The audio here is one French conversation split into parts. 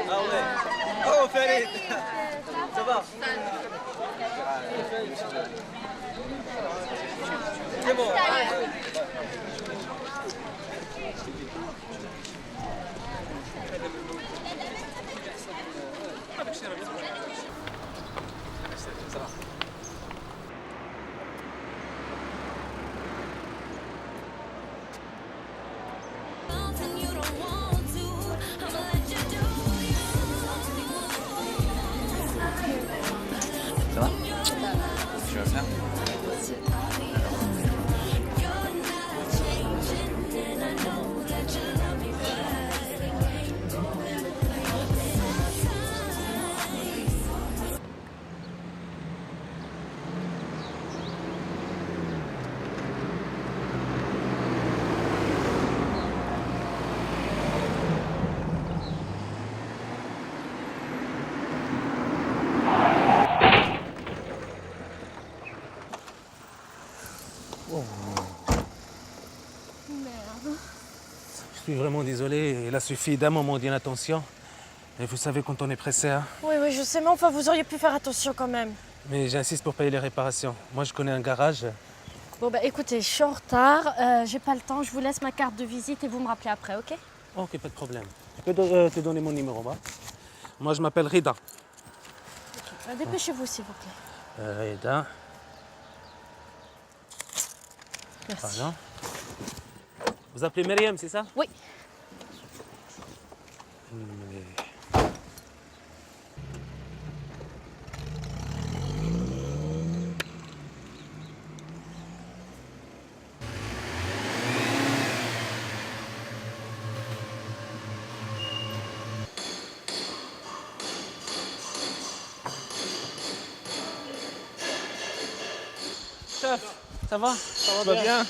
Ah ouais. Oh, Farid. Ça va? C'est bon. Ça va? Tu vas bien? Je suis vraiment désolé, il a suffi d'un moment d'inattention. Et vous savez quand on est pressé, hein. Oui, je sais, mais enfin, vous auriez pu faire attention quand même. Mais j'insiste pour payer les réparations. Moi, je connais un garage. Bon, bah écoutez, je suis en retard, j'ai pas le temps, je vous laisse ma carte de visite et vous me rappelez après, ok? Ok, pas de problème. Je peux te donner mon numéro, va? Moi, je m'appelle Rida. Dépêchez-vous, s'il vous plaît. Rida. Merci. Pardon. Vous appelez Myriam, c'est ça? Oui. Chef, ça va? Ça va bien?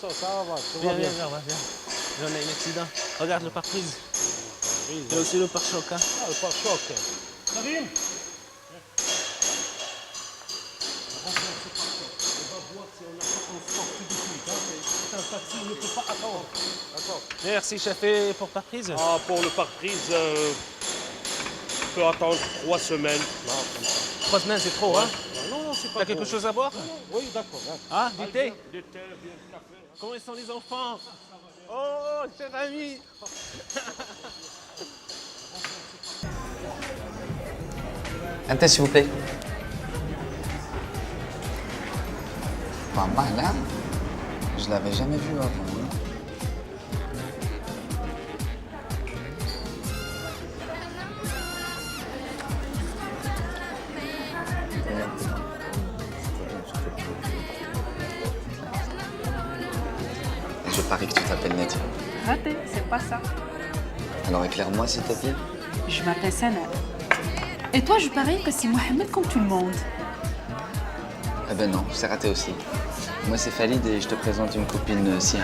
Ça va, tout Viens, va bien. viens. On a un accident. Regarde le pare-brise. Et aussi le pare-choc, hein. Ah, le pare-choc. Karim. Merci, chef. Et pour pare-brise? Ah, pour le pare-brise, je peux attendre 3 semaines. Non, comme ça. 3 semaines, c'est trop, hein? Non, c'est pas T'as quelque trop. chose à boire? Oui, d'accord. Ah, du thé? Du thé, bien du café. Comment sont les enfants? Oh, cher ami! Un thé, s'il vous plaît. Pas mal, hein? Je l'avais jamais vu avant. Hein. Je parie que tu t'appelles Nadia. Raté, c'est pas ça. Alors éclaire-moi, s'il te plaît. Je m'appelle Sana. Et toi, je parie que c'est Mohamed comme tout le monde. Eh ben non, c'est raté aussi. Moi, c'est Khalid et je te présente une copine, Sihan.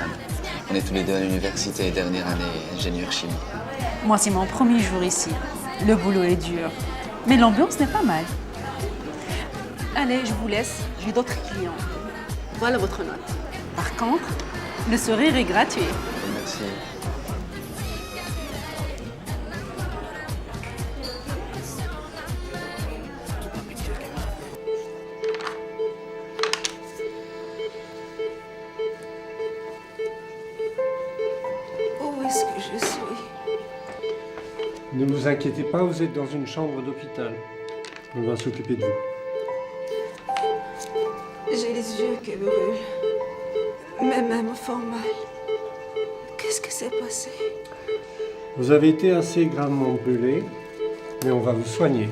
On est tous les deux à l'université, dernière année, ingénieur chimie. Moi, c'est mon premier jour ici. Le boulot est dur. Mais l'ambiance n'est pas mal. Allez, je vous laisse. J'ai d'autres clients. Voilà votre note. Par contre, le sourire est gratuit. Merci. Où est-ce que je suis? Ne vous inquiétez pas, vous êtes dans une chambre d'hôpital. On va s'occuper de vous. J'ai les yeux qui brûlent. Mes mains me font mal. Qu'est-ce qui s'est passé? Vous avez été assez gravement brûlé, mais on va vous soigner.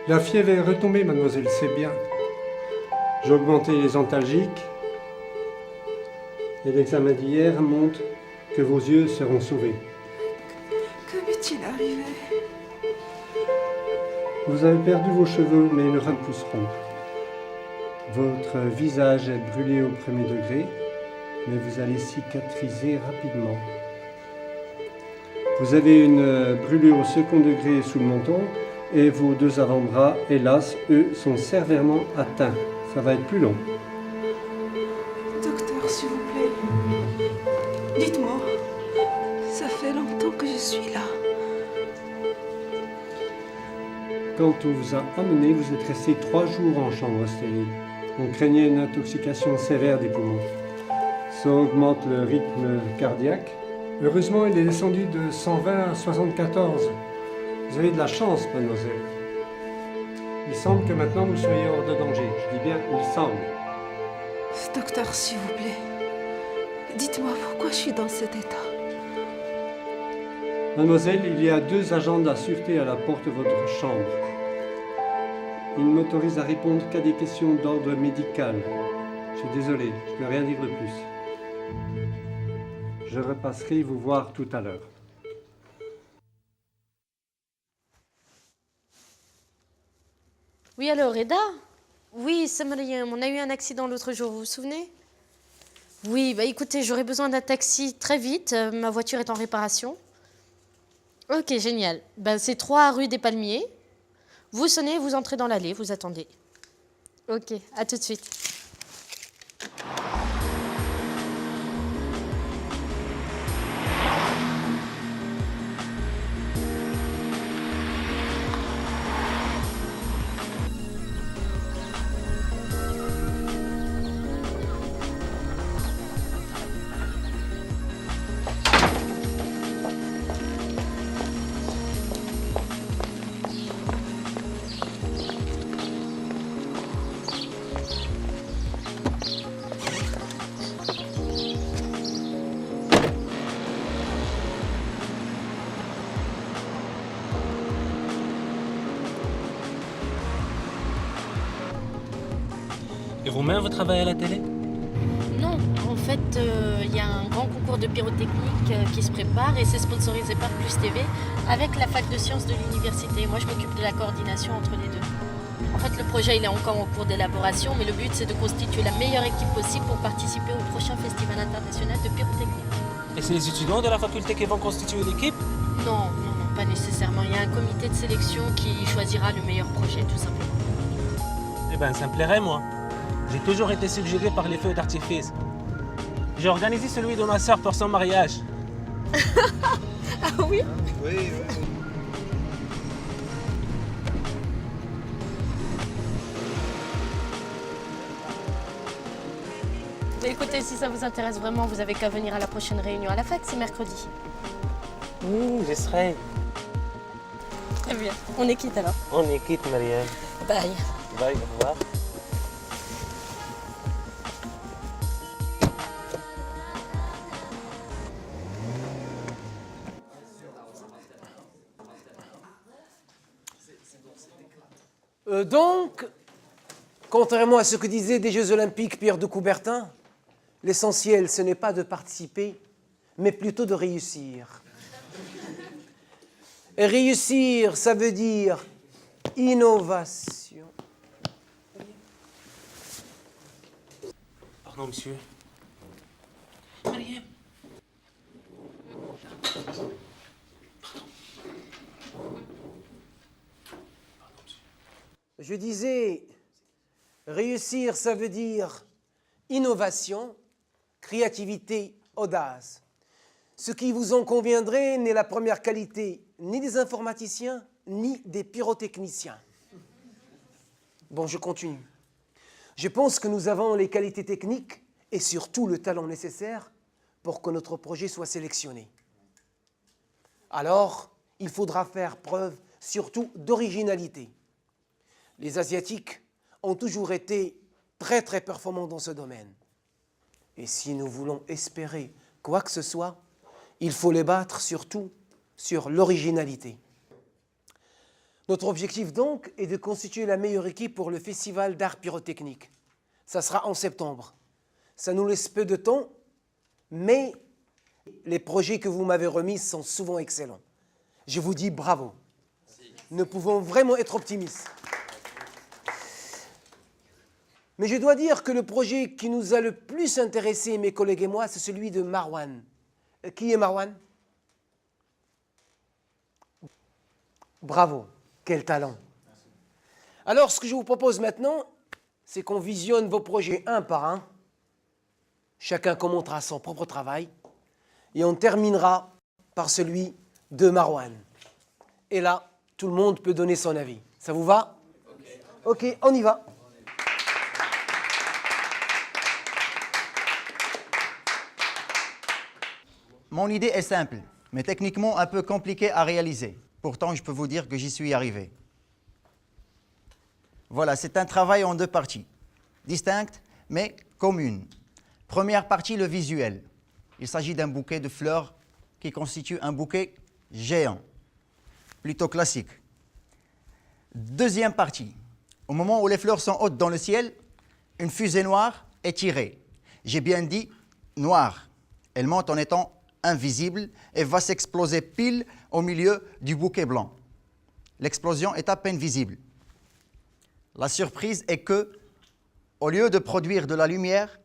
La fièvre est retombée, mademoiselle, c'est bien. J'ai augmenté les antalgiques. Et l'examen d'hier montre que vos yeux seront sauvés. Que m'est-il arrivé? Vous avez perdu vos cheveux, mais ils repousseront. Votre visage est brûlé au premier degré, mais vous allez cicatriser rapidement. Vous avez une brûlure au second degré sous le menton, et vos deux avant-bras, hélas, eux, sont sévèrement atteints. Ça va être plus long. Docteur, s'il vous plaît. Dites-moi. Ça fait longtemps que je suis là. Quand on vous a amené, vous êtes resté 3 jours en chambre stérile. On craignait une intoxication sévère des poumons. Ça augmente le rythme cardiaque. Heureusement, il est descendu de 120 à 74. Vous avez de la chance, mademoiselle. Il semble que maintenant vous soyez hors de danger. Je dis bien, il semble. Docteur, s'il vous plaît, dites-moi pourquoi je suis dans cet état. Mademoiselle, il y a 2 agents de la sûreté à la porte de votre chambre. Ils ne m'autorisent à répondre qu'à des questions d'ordre médical. Je suis désolé, je ne peux rien dire de plus. Je repasserai vous voir tout à l'heure. Oui, alors, Reda? Oui, c'est Mariam. On a eu un accident l'autre jour, vous vous souvenez? Oui, bah écoutez, j'aurais besoin d'un taxi très vite. Ma voiture est en réparation. Ok, génial. Ben, c'est 3 rue des Palmiers. Vous sonnez, vous entrez dans l'allée, vous attendez. Ok, à tout de suite. Et vous-même, vous travaillez à la télé? Non, en fait, il y a un grand concours de pyrotechnique qui se prépare et c'est sponsorisé par Plus TV avec la fac de sciences de l'université. Moi, je m'occupe de la coordination entre les deux. En fait, le projet il est encore en cours d'élaboration, mais le but, c'est de constituer la meilleure équipe possible pour participer au prochain festival international de pyrotechnique. Et c'est les étudiants de la faculté qui vont constituer l'équipe? Non, pas nécessairement. Il y a un comité de sélection qui choisira le meilleur projet, tout simplement. Eh ben, ça me plairait, moi. J'ai toujours été subjugué par les feux d'artifice. J'ai organisé celui de ma sœur pour son mariage. Ah oui? Oui, oui. Mais écoutez, si ça vous intéresse vraiment, vous avez qu'à venir à la prochaine réunion à la fac, c'est mercredi. Oui, je serai. Très bien. On est quitte alors. On est quitte, Marianne. Bye. Bye, au revoir. Donc, contrairement à ce que disait des Jeux Olympiques Pierre de Coubertin, l'essentiel, ce n'est pas de participer, mais plutôt de réussir. Et réussir, ça veut dire innovation. Pardon, monsieur. Mariam. Je disais, réussir, ça veut dire innovation, créativité, audace. Ce qui vous en conviendrait n'est la première qualité ni des informaticiens, ni des pyrotechniciens. Bon, je continue. Je pense que nous avons les qualités techniques et surtout le talent nécessaire pour que notre projet soit sélectionné. Alors, il faudra faire preuve surtout d'originalité. Les Asiatiques ont toujours été très très performants dans ce domaine. Et si nous voulons espérer quoi que ce soit, il faut les battre surtout sur l'originalité. Notre objectif donc est de constituer la meilleure équipe pour le festival d'art pyrotechnique. Ça sera en septembre. Ça nous laisse peu de temps, mais les projets que vous m'avez remis sont souvent excellents. Je vous dis bravo. Nous pouvons vraiment être optimistes. Mais je dois dire que le projet qui nous a le plus intéressé, mes collègues et moi, c'est celui de Marwan. Qui est Marwan? Bravo, quel talent. Alors, ce que je vous propose maintenant, c'est qu'on visionne vos projets un par un. Chacun commentera son propre travail. Et on terminera par celui de Marwan. Et là, tout le monde peut donner son avis. Ça vous va? Ok, on y va. Mon idée est simple, mais techniquement un peu compliquée à réaliser. Pourtant, je peux vous dire que j'y suis arrivé. Voilà, c'est un travail en deux parties, distinctes mais communes. Première partie, le visuel. Il s'agit d'un bouquet de fleurs qui constitue un bouquet géant, plutôt classique. Deuxième partie, au moment où les fleurs sont hautes dans le ciel, une fusée noire est tirée. J'ai bien dit noire. Elle monte en étant invisible et va s'exploser pile au milieu du bouquet blanc. L'explosion est à peine visible. La surprise est que, au lieu de produire de la lumière,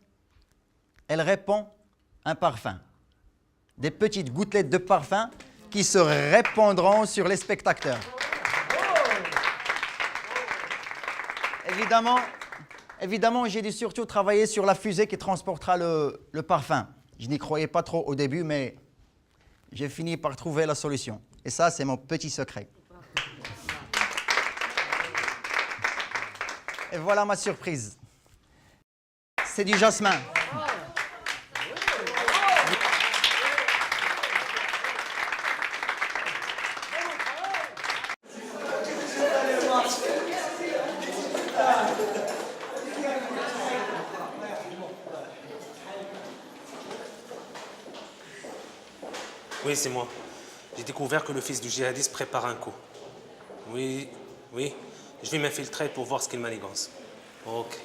elle répand un parfum. Des petites gouttelettes de parfum qui se répandront sur les spectateurs. Évidemment, j'ai dû surtout travailler sur la fusée qui transportera le parfum. Je n'y croyais pas trop au début, mais j'ai fini par trouver la solution. Et ça, c'est mon petit secret. Et voilà ma surprise. C'est du jasmin. Oui, c'est moi. J'ai découvert que le fils du djihadiste prépare un coup. Oui. Je vais m'infiltrer pour voir ce qu'il manigance. Ok.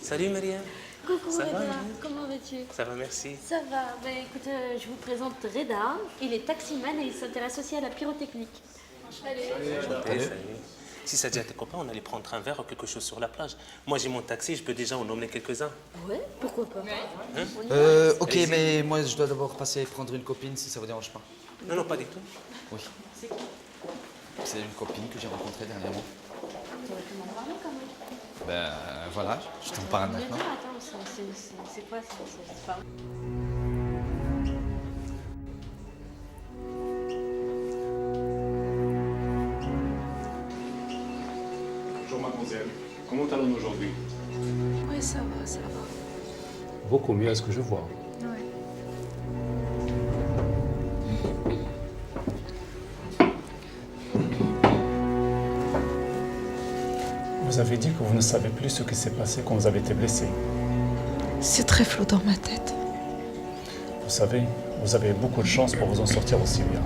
Salut Mariam. Coucou Ça va, Reda, Mariam? comment vas-tu? Ça va, merci. Ça va. Ben, écoute, je vous présente Reda. Il est taximan et il s'intéresse aussi à la pyrotechnique. Salut. Si ça dit à tes copains, on allait prendre un verre ou quelque chose sur la plage. Moi, j'ai mon taxi, je peux déjà en emmener quelques-uns. Ouais, pourquoi pas? Ok, mais moi je dois d'abord passer prendre une copine si ça vous dérange pas. Non, pas du tout. Oui. C'est une copine que j'ai rencontrée dernièrement. T'aurais pu m'en parler quand même. Ben voilà, je t'en parle maintenant. Attends, c'est quoi ça? C'est pas... Bonjour mademoiselle, comment allons-nous aujourd'hui? Oui, ça va. Beaucoup mieux à ce que je vois. Ouais. Vous avez dit que vous ne savez plus ce qui s'est passé quand vous avez été blessé. C'est très flou dans ma tête. Vous savez, vous avez beaucoup de chance pour vous en sortir aussi bien.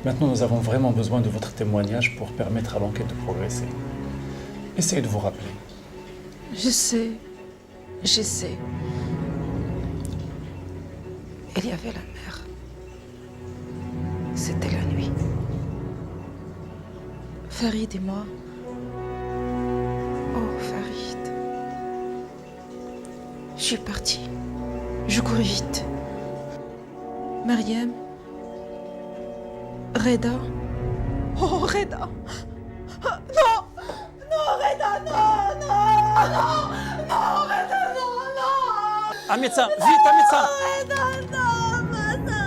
Maintenant, nous avons vraiment besoin de votre témoignage pour permettre à l'enquête de progresser. Essayez de vous rappeler. J'essaie. Il y avait la mer. C'était la nuit. Farid et moi. Oh, Farid. Je suis partie. Je courais vite. Mariam. Reda. Oh, Reda. Non, Reda, non, Reda, non. Un médecin, vite, un médecin. Reda, non, Reda,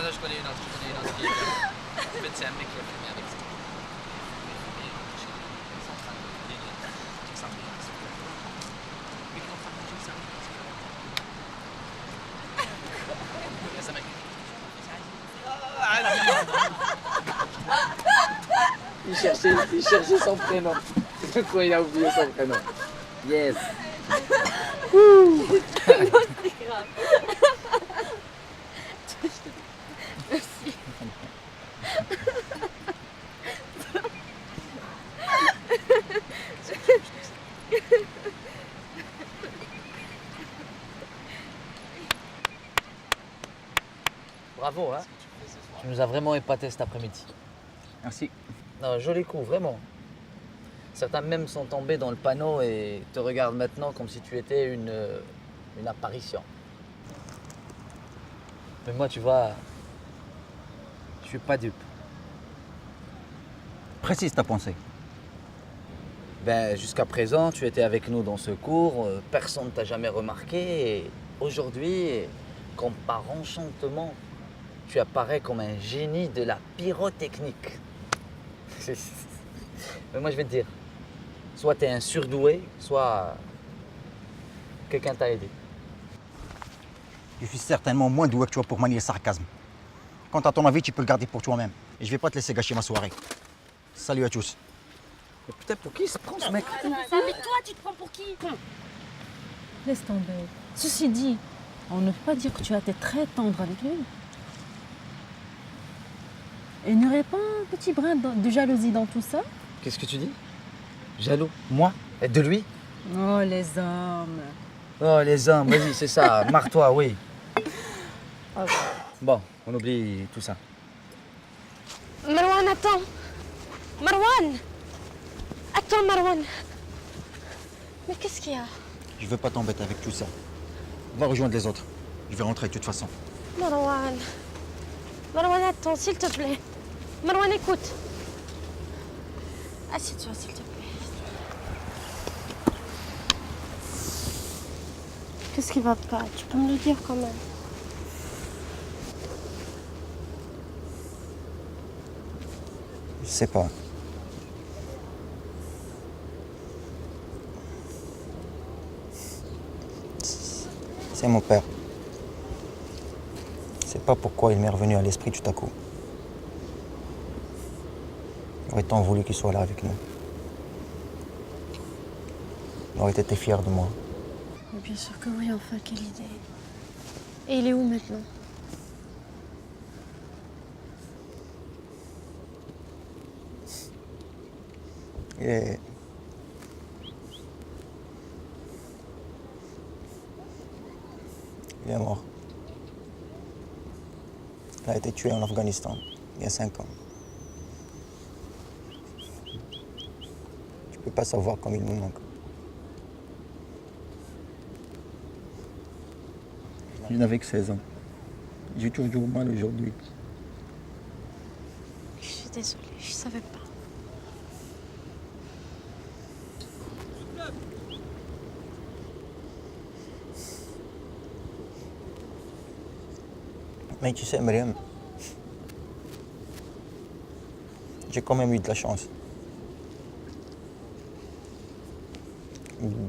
Je connais une autre fille. En fait, c'est un mec qui a filmé avec ça. Ils sont en train de délire. Tout ça, mais qui est en train de manger ça. Il y a ça, mec. Il cherchait son prénom. Du coup, il a oublié son prénom. Yes. Bravo, hein. Tu nous as vraiment épaté cet après-midi. Merci. Non, joli coup, vraiment. Certains même sont tombés dans le panneau et te regardent maintenant comme si tu étais une apparition. Mais moi, tu vois, je suis pas dupe. Précise ta pensée. Ben, jusqu'à présent, tu étais avec nous dans ce cours, personne ne t'a jamais remarqué. Et aujourd'hui, comme par enchantement, tu apparais comme un génie de la pyrotechnique. Mais moi, je vais te dire, soit tu es un surdoué, soit quelqu'un t'a aidé. Je suis certainement moins doué que toi pour manier le sarcasme. Quant à ton avis, tu peux le garder pour toi-même. Et je vais pas te laisser gâcher ma soirée. Salut à tous. Mais putain, pour qui il se prend ce mec? Mais toi, tu te prends pour qui? Laisse tomber. Ceci dit, on ne peut pas dire que tu as été très tendre avec lui. Et il n'y aurait pas un petit brin de jalousie dans tout ça? Qu'est-ce que tu dis? Jaloux? Moi? Et de lui? Oh, les hommes. Oh, les hommes, vas-y, c'est ça. Marre-toi, oui. Bon, on oublie tout ça. Marwan, attends. Marwan. Attends, Marwan. Mais qu'est-ce qu'il y a? Je veux pas t'embêter avec tout ça. Va rejoindre les autres. Je vais rentrer de toute façon. Marwan. Marwan, attends, s'il te plaît. Marwan, écoute. Assieds-toi, s'il te plaît. Qu'est-ce qui va pas? Tu peux me le dire quand même. Je sais pas. C'est mon père. Je sais pas pourquoi il m'est revenu à l'esprit tout à coup. J'aurais tant voulu qu'il soit là avec nous. Il aurait été fier de moi. Mais bien sûr que oui, enfin, quelle idée. Et il est où maintenant? Il est... Il est mort. Il a été tué en Afghanistan il y a 5 ans. Tu peux pas savoir comme il nous manque. Je n'avais que 16 ans. J'ai toujours mal aujourd'hui. Je suis désolée, je savais pas. Mais tu sais, Mariam, j'ai quand même eu de la chance.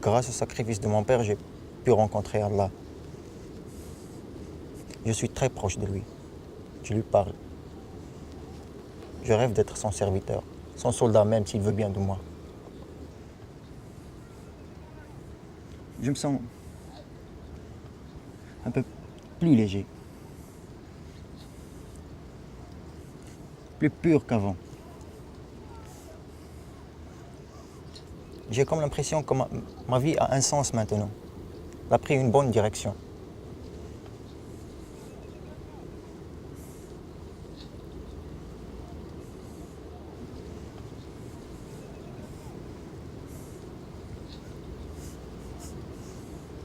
Grâce au sacrifice de mon père, j'ai pu rencontrer Allah. Je suis très proche de lui. Je lui parle. Je rêve d'être son serviteur, son soldat même s'il veut bien de moi. Je me sens un peu plus léger. Plus pur qu'avant. J'ai comme l'impression que ma vie a un sens maintenant. Elle a pris une bonne direction.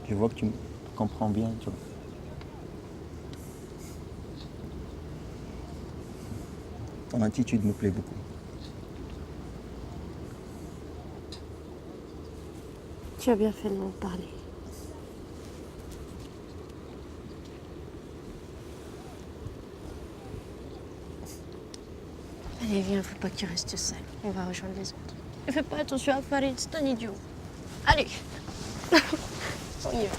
Je vois que tu me comprends bien, tu vois. Ton attitude me plaît beaucoup. Tu as bien fait de m'en parler. Allez, viens, faut pas que tu restes seul. On va rejoindre les autres. Et fais pas attention à Farid, c'est un idiot. Allez, on y va.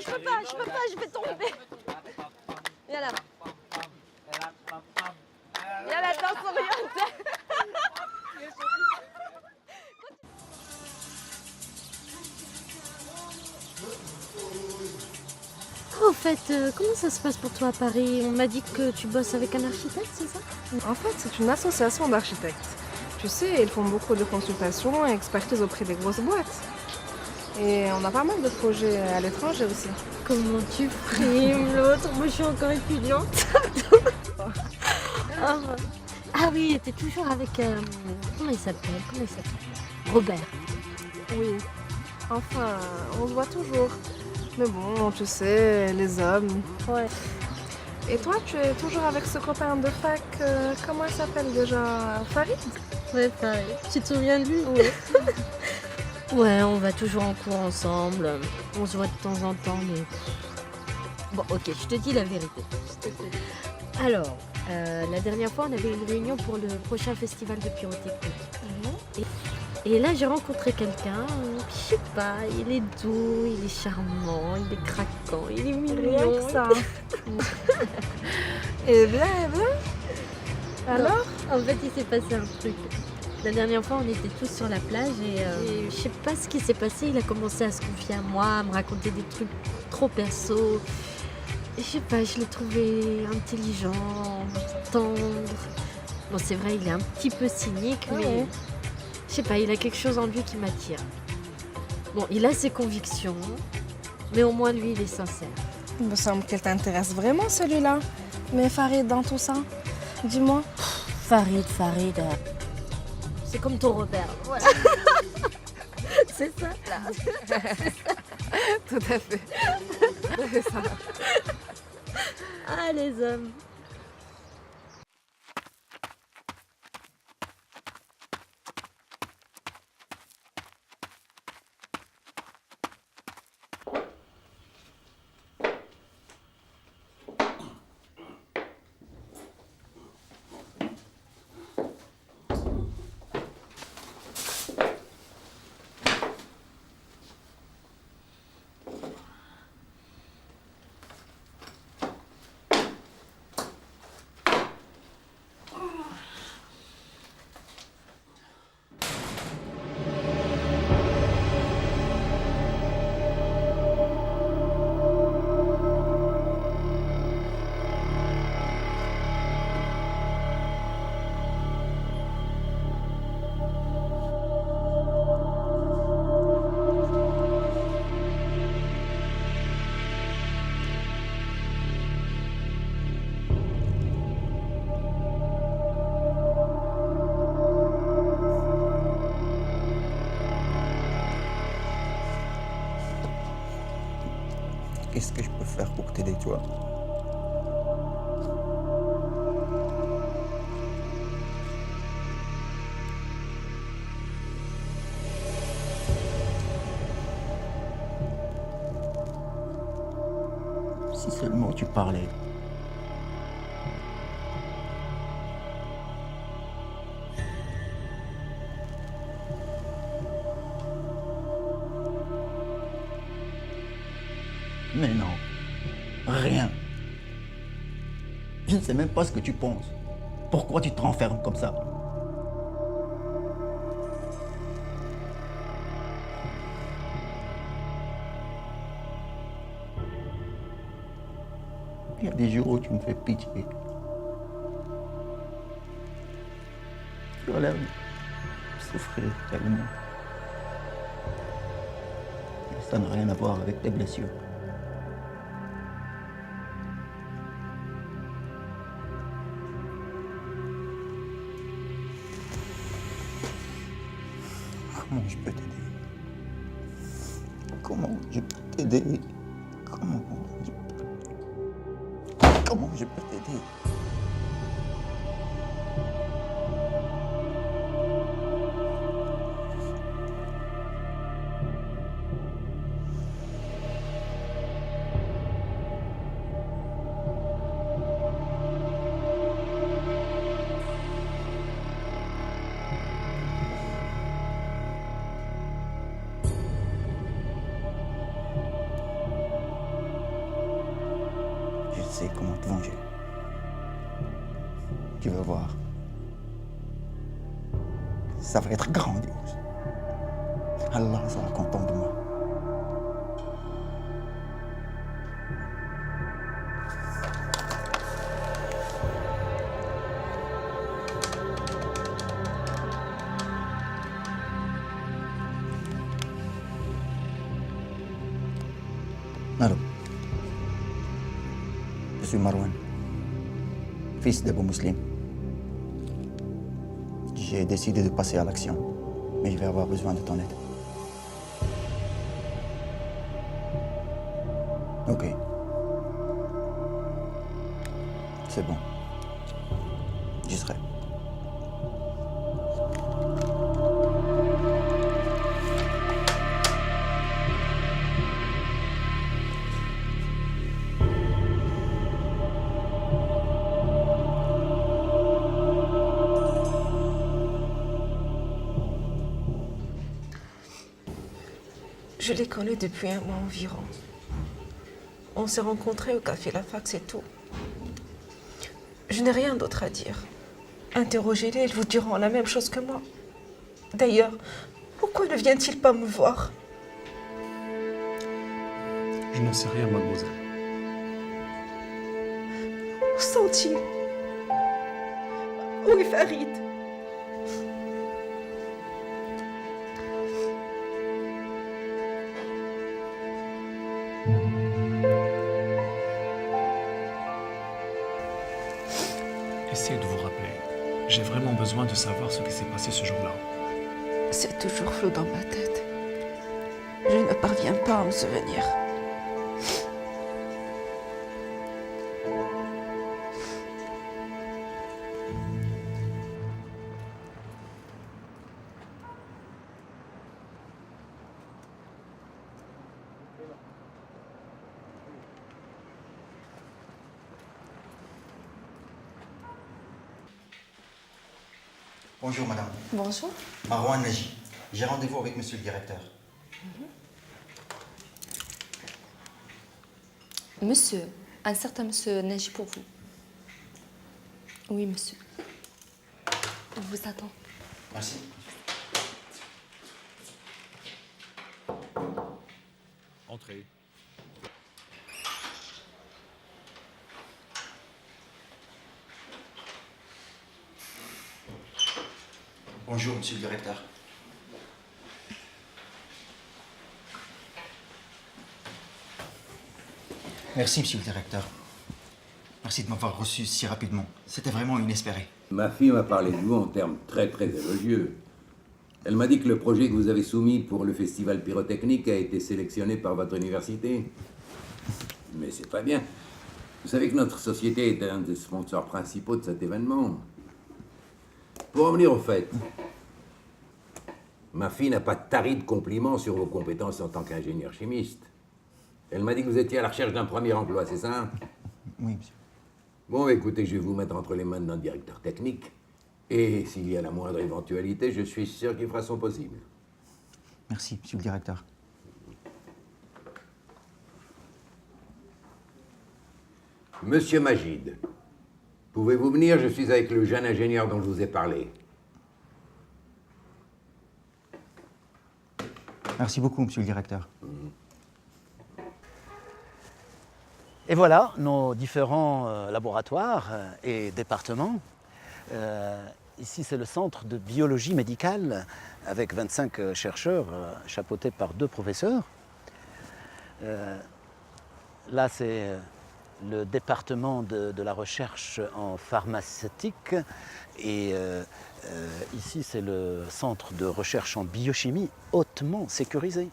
je peux pas, je vais tomber. Viens là. Viens là, danse orientale. Au fait, comment ça se passe pour toi à Paris? On m'a dit que tu bosses avec un architecte, c'est ça? En fait, c'est une association d'architectes. Tu sais, ils font beaucoup de consultations et expertises auprès des grosses boîtes. Et on a pas mal de projets à l'étranger aussi. Comment tu frimes l'autre? Moi, je suis encore étudiante. Ah oui, t'es toujours avec... comment il s'appelle? Robert. Oui. Enfin, on se voit toujours. Mais bon, tu sais, les hommes. Ouais. Et toi, tu es toujours avec ce copain de fac, comment il s'appelle déjà? Farid? Ouais, Farid. Tu te souviens de lui? Oui. Ouais, on va toujours en cours ensemble. On se voit de temps en temps, mais... Bon, ok, je te dis la vérité. Alors, la dernière fois, on avait une réunion pour le prochain festival de pyrotechnique. Et là, j'ai rencontré quelqu'un, je sais pas, il est doux, il est charmant, il est craquant, il est mignon. Rien que ça. Eh bien. Alors? En fait, il s'est passé un truc. La dernière fois, on était tous sur la plage et je sais pas ce qui s'est passé. Il a commencé à se confier à moi, à me raconter des trucs trop perso. Et je sais pas, je l'ai trouvé intelligent, tendre. Bon, c'est vrai, il est un petit peu cynique, mais je sais pas, il a quelque chose en lui qui m'attire. Bon, il a ses convictions, mais au moins lui, il est sincère. Il me semble qu'elle t'intéresse vraiment, celui-là. Mais Farid, dans tout ça, dis-moi. Farid. C'est comme ton Robert. Voilà. C'est ça, là. C'est ça. Tout à fait. C'est ça. Ah, les hommes. Qu'est-ce que je peux faire pour t'aider, toi? Si seulement tu parlais. Mais non, rien. Je ne sais même pas ce que tu penses. Pourquoi tu te renfermes comme ça? Il y a des jours où tu me fais pitié. Tu as l'air de souffrir tellement. Et ça n'a rien à voir avec tes blessures. Comment je peux t'aider? Comment je peux t'aider? Comment je peux t'aider? sais comment te venger. Tu vas voir. Ça va être grandiose. Allah sera content de moi. Allô. Je suis Marwan, fils d'Abou Muslim. J'ai décidé de passer à l'action, mais je vais avoir besoin de ton aide. Ok. C'est bon. J'y serai. Je les connais depuis un mois environ. On s'est rencontrés au café La Fac, c'est tout. Je n'ai rien d'autre à dire. Interrogez-les, ils vous diront la même chose que moi. D'ailleurs, pourquoi ne vient-il pas me voir? Je n'en sais rien, mademoiselle. Où sont-ils? Où est Farid? Essayez de vous rappeler. J'ai vraiment besoin de savoir ce qui s'est passé ce jour-là. C'est toujours flou dans ma tête. Je ne parviens pas à me souvenir. Bonjour madame. Bonjour. Marwan Naji. J'ai rendez-vous avec monsieur le directeur. Monsieur, un certain monsieur Naji pour vous. Oui, monsieur. On vous attend. Merci. Entrez. Bonjour monsieur le directeur. Merci monsieur le directeur. Merci de m'avoir reçu si rapidement. C'était vraiment inespéré. Ma fille m'a parlé de vous en termes très très élogieux. Elle m'a dit que le projet que vous avez soumis pour le festival pyrotechnique a été sélectionné par votre université. Mais c'est pas bien. Vous savez que notre société est un des sponsors principaux de cet événement. Pour en venir au fait, ma fille n'a pas tari de compliments sur vos compétences en tant qu'ingénieur chimiste. Elle m'a dit que vous étiez à la recherche d'un premier emploi, c'est ça? Oui, monsieur. Bon, écoutez, je vais vous mettre entre les mains d'un directeur technique. Et s'il y a la moindre éventualité, je suis sûr qu'il fera son possible. Merci, monsieur le directeur. Monsieur Magid, pouvez-vous venir? Je suis avec le jeune ingénieur dont je vous ai parlé. Merci beaucoup, monsieur le directeur. Et voilà nos différents laboratoires et départements. Ici, c'est le centre de biologie médicale avec 25 chercheurs chapeautés par 2 professeurs. Là, c'est le département de la recherche en pharmaceutique et ici, c'est le centre de recherche en biochimie hautement sécurisé.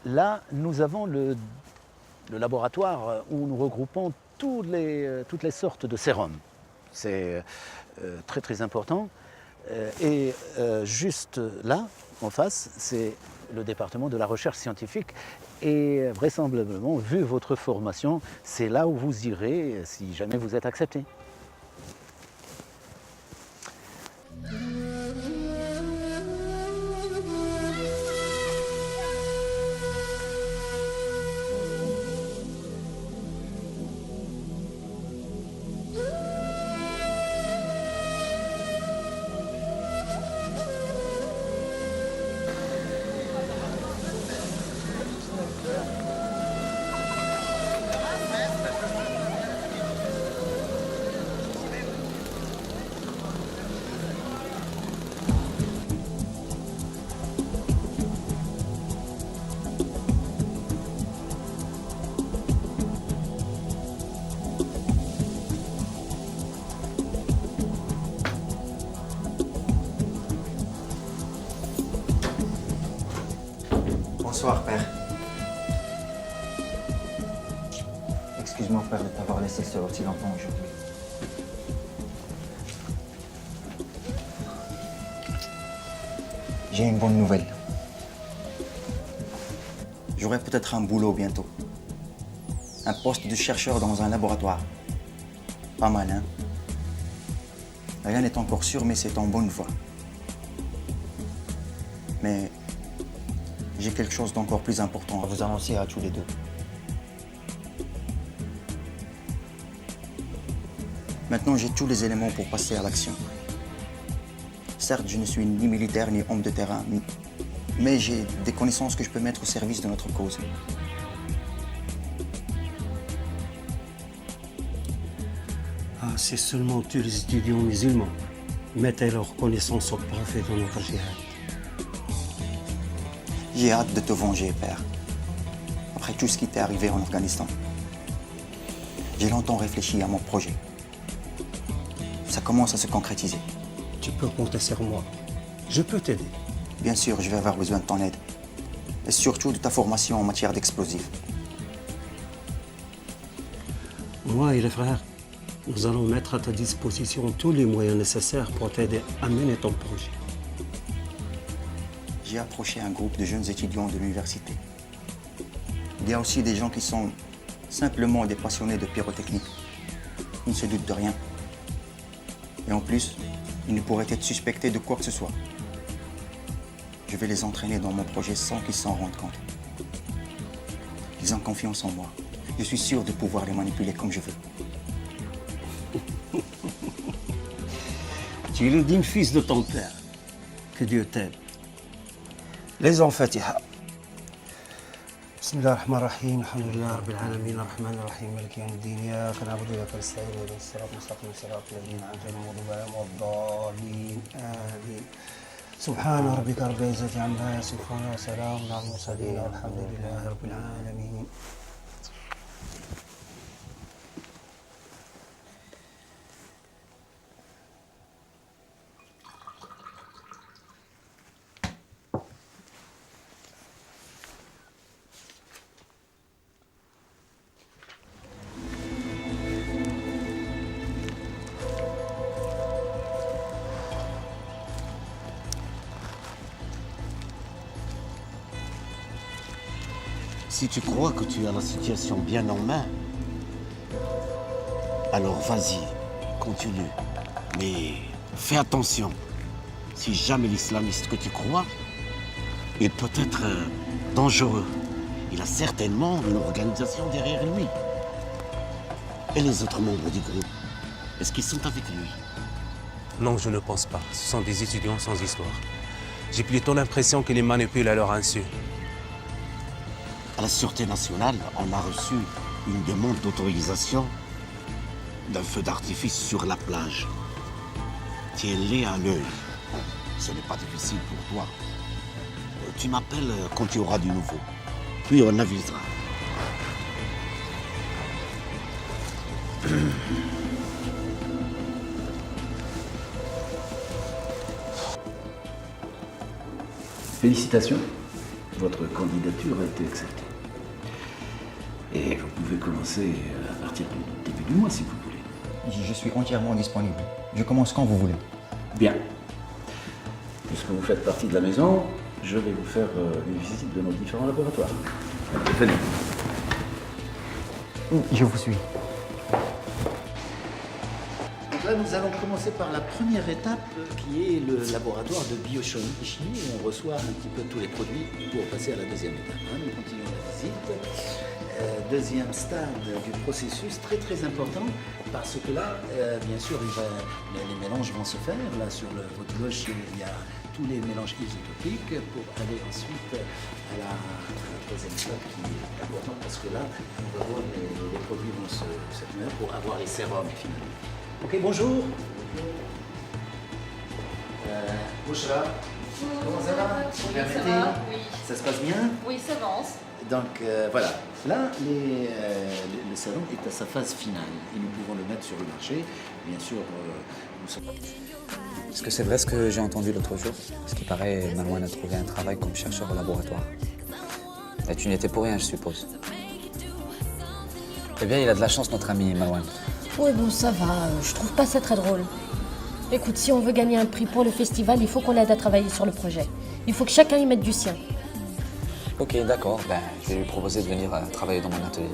Là, nous avons le laboratoire où nous regroupons toutes les sortes de sérums. C'est très très important. Et juste là, en face, c'est le département de la recherche scientifique. Et vraisemblablement, vu votre formation, c'est là où vous irez si jamais vous êtes accepté. Bonsoir, père. Excuse-moi, père, de t'avoir laissé seul aussi longtemps aujourd'hui. J'ai une bonne nouvelle. J'aurai peut-être un boulot bientôt. Un poste de chercheur dans un laboratoire. Pas mal, hein? Rien n'est encore sûr, mais c'est en bonne voie. Mais j'ai quelque chose d'encore plus important à vous annoncer à tous les deux. Maintenant, j'ai tous les éléments pour passer à l'action. Certes, je ne suis ni militaire ni homme de terrain, mais j'ai des connaissances que je peux mettre au service de notre cause. Ah, c'est seulement tous les étudiants musulmans. Mettez leur connaissance au profit de notre jihad. J'ai hâte de te venger, père. Après tout ce qui t'est arrivé en Afghanistan. J'ai longtemps réfléchi à mon projet. Ça commence à se concrétiser. Tu peux compter sur moi. Je peux t'aider. Bien sûr, je vais avoir besoin de ton aide. Et surtout de ta formation en matière d'explosifs. Moi et les frères, nous allons mettre à ta disposition tous les moyens nécessaires pour t'aider à mener ton projet. J'ai approché un groupe de jeunes étudiants de l'université. Il y a aussi des gens qui sont simplement des passionnés de pyrotechnique. Ils ne se doutent de rien. Et en plus, ils ne pourraient être suspectés de quoi que ce soit. Je vais les entraîner dans mon projet sans qu'ils s'en rendent compte. Ils ont confiance en moi. Je suis sûr de pouvoir les manipuler comme je veux. Tu es le digne fils de ton père. Que Dieu t'aide. Les Fatiha. بسم الله الرحمن الرحيم الحمد لله رب العالمين الرحمن الرحيم مالك يوم الدين اياك نعبد واياك نستعين اهدنا الصراط المستقيم صراط الذين انعمت عليهم غير المغضوب عليهم ولا الضالين امين سبحان ربك رب العزة عما يصفون وسلام على المرسلين والحمد لله رب العالمين. Si tu crois que tu as la situation bien en main, alors vas-y, continue. Mais fais attention. Si jamais l'islamiste que tu crois est peut-être dangereux, il a certainement une organisation derrière lui. Et les autres membres du groupe, est-ce qu'ils sont avec lui? Non, je ne pense pas. Ce sont des étudiants sans histoire. J'ai plutôt l'impression qu'ils les manipulent à leur insu. À la Sûreté nationale, on a reçu une demande d'autorisation d'un feu d'artifice sur la plage. Tiens-les à l'œil. Ce n'est pas difficile pour toi. Tu m'appelles quand tu auras du nouveau. Puis on avisera. Félicitations. Votre candidature a été acceptée. Et vous pouvez commencer à partir du début du mois, si vous voulez. Je suis entièrement disponible. Je commence quand vous voulez. Bien. Puisque vous faites partie de la maison, je vais vous faire une visite de nos différents laboratoires. Venez. Je vous suis. Donc là, nous allons commencer par la première étape qui est le laboratoire de biochimie où on reçoit un petit peu tous les produits pour passer à la deuxième étape. Nous continuons la visite. Deuxième stade du processus, très très important, parce que là, bien sûr, les mélanges vont se faire. Là, sur votre gauche, il y a tous les mélanges isotopiques pour aller ensuite à la troisième étape qui est importante, parce que là, on va voir les produits vont se mettre pour avoir les sérums finalement. Ok, bonjour. Bouchra, comment ça va? Oui, ça va, oui. Ça se passe bien? Oui, ça avance. Donc voilà, là le salon est à sa phase finale et nous pouvons le mettre sur le marché. Bien sûr, nous sommes... Est-ce que c'est vrai ce que j'ai entendu l'autre jour? Ce qui paraît, Malouane a trouvé un travail comme chercheur au laboratoire. Et tu n'y étais pour rien, je suppose. Eh bien, il a de la chance, notre ami Marwan. Ouais, bon, ça va. Je trouve pas ça très drôle. Écoute, si on veut gagner un prix pour le festival, il faut qu'on l'aide à travailler sur le projet. Il faut que chacun y mette du sien. Ok, d'accord. Ben, je vais lui proposer de venir travailler dans mon atelier.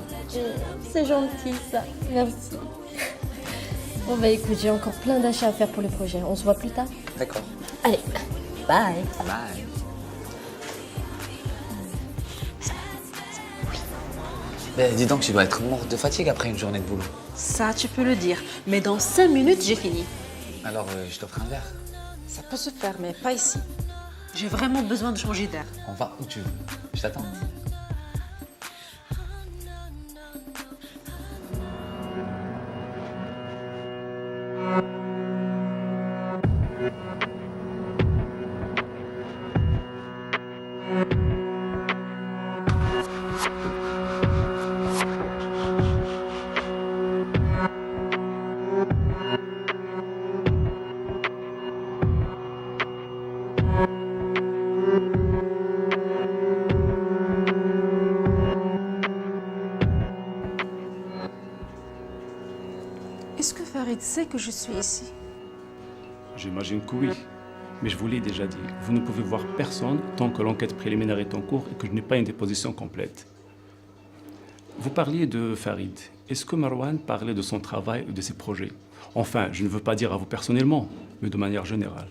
C'est gentil, ça. Merci. Bon, bah écoute, j'ai encore plein d'achats à faire pour le projet. On se voit plus tard. D'accord. Allez, bye. Bye. Ben, dis donc, tu dois être morte de fatigue après une journée de boulot. Ça, tu peux le dire. Mais dans 5 minutes, j'ai fini. Alors, je t'offre un verre. Ça peut se faire, mais pas ici. J'ai vraiment besoin de changer d'air. On va où tu veux. Je t'attends. Est-ce que Farid sait que je suis ici? J'imagine que oui. Mais je vous l'ai déjà dit, vous ne pouvez voir personne tant que l'enquête préliminaire est en cours et que je n'ai pas une déposition complète. Vous parliez de Farid. Est-ce que Marwan parlait de son travail ou de ses projets? Enfin, je ne veux pas dire à vous personnellement, mais de manière générale.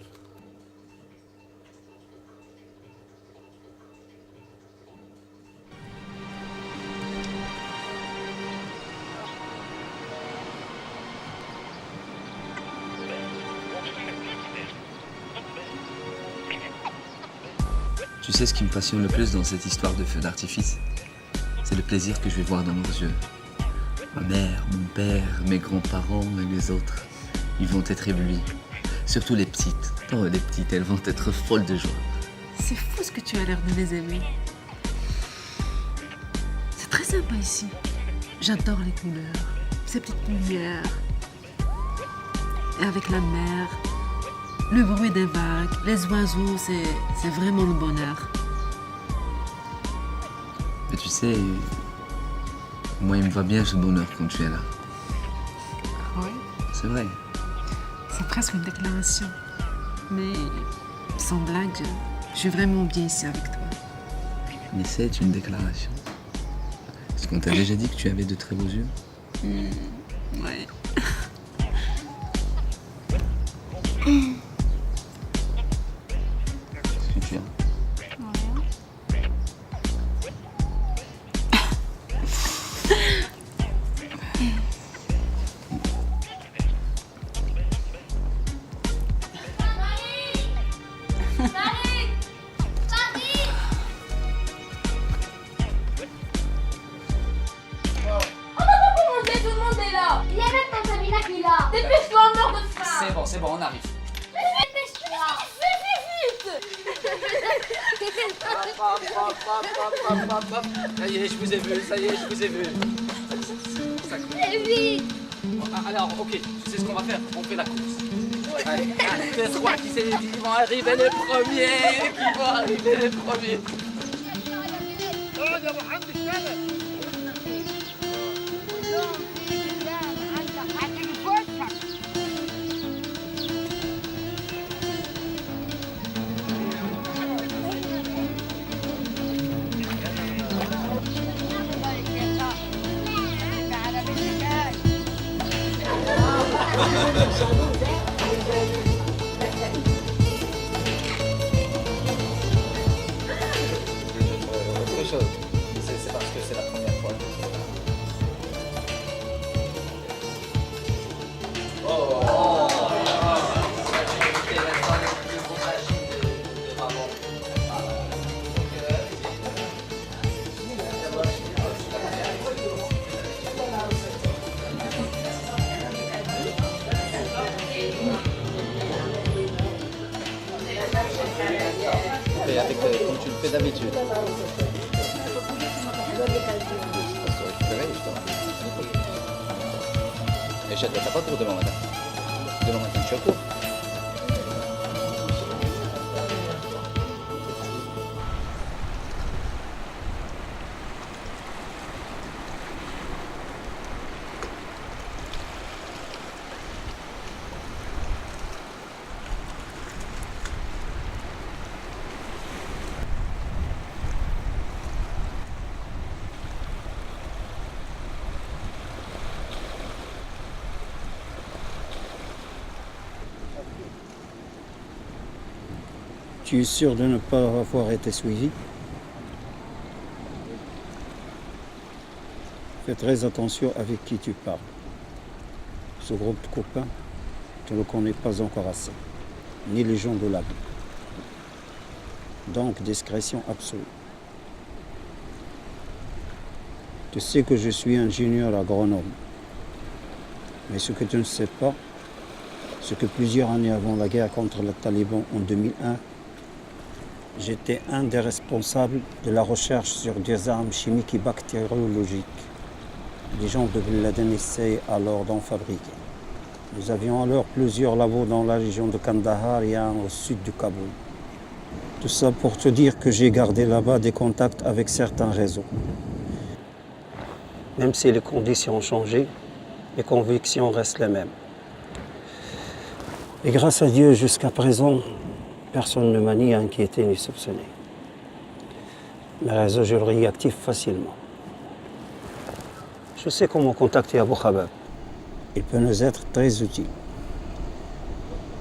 Tu sais ce qui me passionne le plus dans cette histoire de feu d'artifice? C'est le plaisir que je vais voir dans leurs yeux. Ma mère, mon père, mes grands-parents et les autres, ils vont être éblouis. Surtout les petites. Oh, les petites, elles vont être folles de joie. C'est fou ce que tu as l'air de les aimer. C'est très sympa ici. J'adore les couleurs, ces petites lumières. Et avec la mer, le bruit des vagues, les oiseaux, c'est vraiment le bonheur. Mais tu sais, moi, il me va bien ce bonheur quand tu es là. Oui, C'est vrai. c'est presque une déclaration. Mais sans blague, je suis vraiment bien ici avec toi. Mais c'est une déclaration. Est-ce qu'on t'a déjà dit que tu avais de très beaux yeux? Ouais. Qu'est-ce que tu as? Tout le monde est là. Il y a même ton Sabina qui est là. Dépêche-toi, on meurt de faim. C'est bon, on arrive. Ça y est, je vous ai vu, ça y est, je vous ai vu. Vite. Alors, ok, tu sais ce qu'on va faire? On fait la course. Allez, c'est quoi qui vont arriver les premiers, qui vont arriver les premiers. Autre chose, c'est parce que c'est la première fois. Fais avec comme tu le fais d'habitude. Et Chad, t'as pas cours demain matin. Demain matin, tu as cours. Tu es sûr de ne pas avoir été suivi? Fais très attention avec qui tu parles. Ce groupe de copains, tu ne le connais pas encore assez, ni les gens de là-bas. Donc, discrétion absolue. Tu sais que je suis ingénieur agronome. Mais ce que tu ne sais pas, c'est que plusieurs années avant la guerre contre les talibans en 2001, j'étais un des responsables de la recherche sur des armes chimiques et bactériologiques. Les gens de Bin Laden essayaient alors d'en fabriquer. Nous avions alors plusieurs labos dans la région de Kandahar et un au sud du Kaboul. Tout ça pour te dire que j'ai gardé là-bas des contacts avec certains réseaux. Même si les conditions ont changé, les convictions restent les mêmes. Et grâce à Dieu, jusqu'à présent, personne ne m'a ni inquiété ni soupçonné. Mes réseaux, je le réactive facilement. Je sais comment contacter Abou Khabab. Il peut nous être très utile.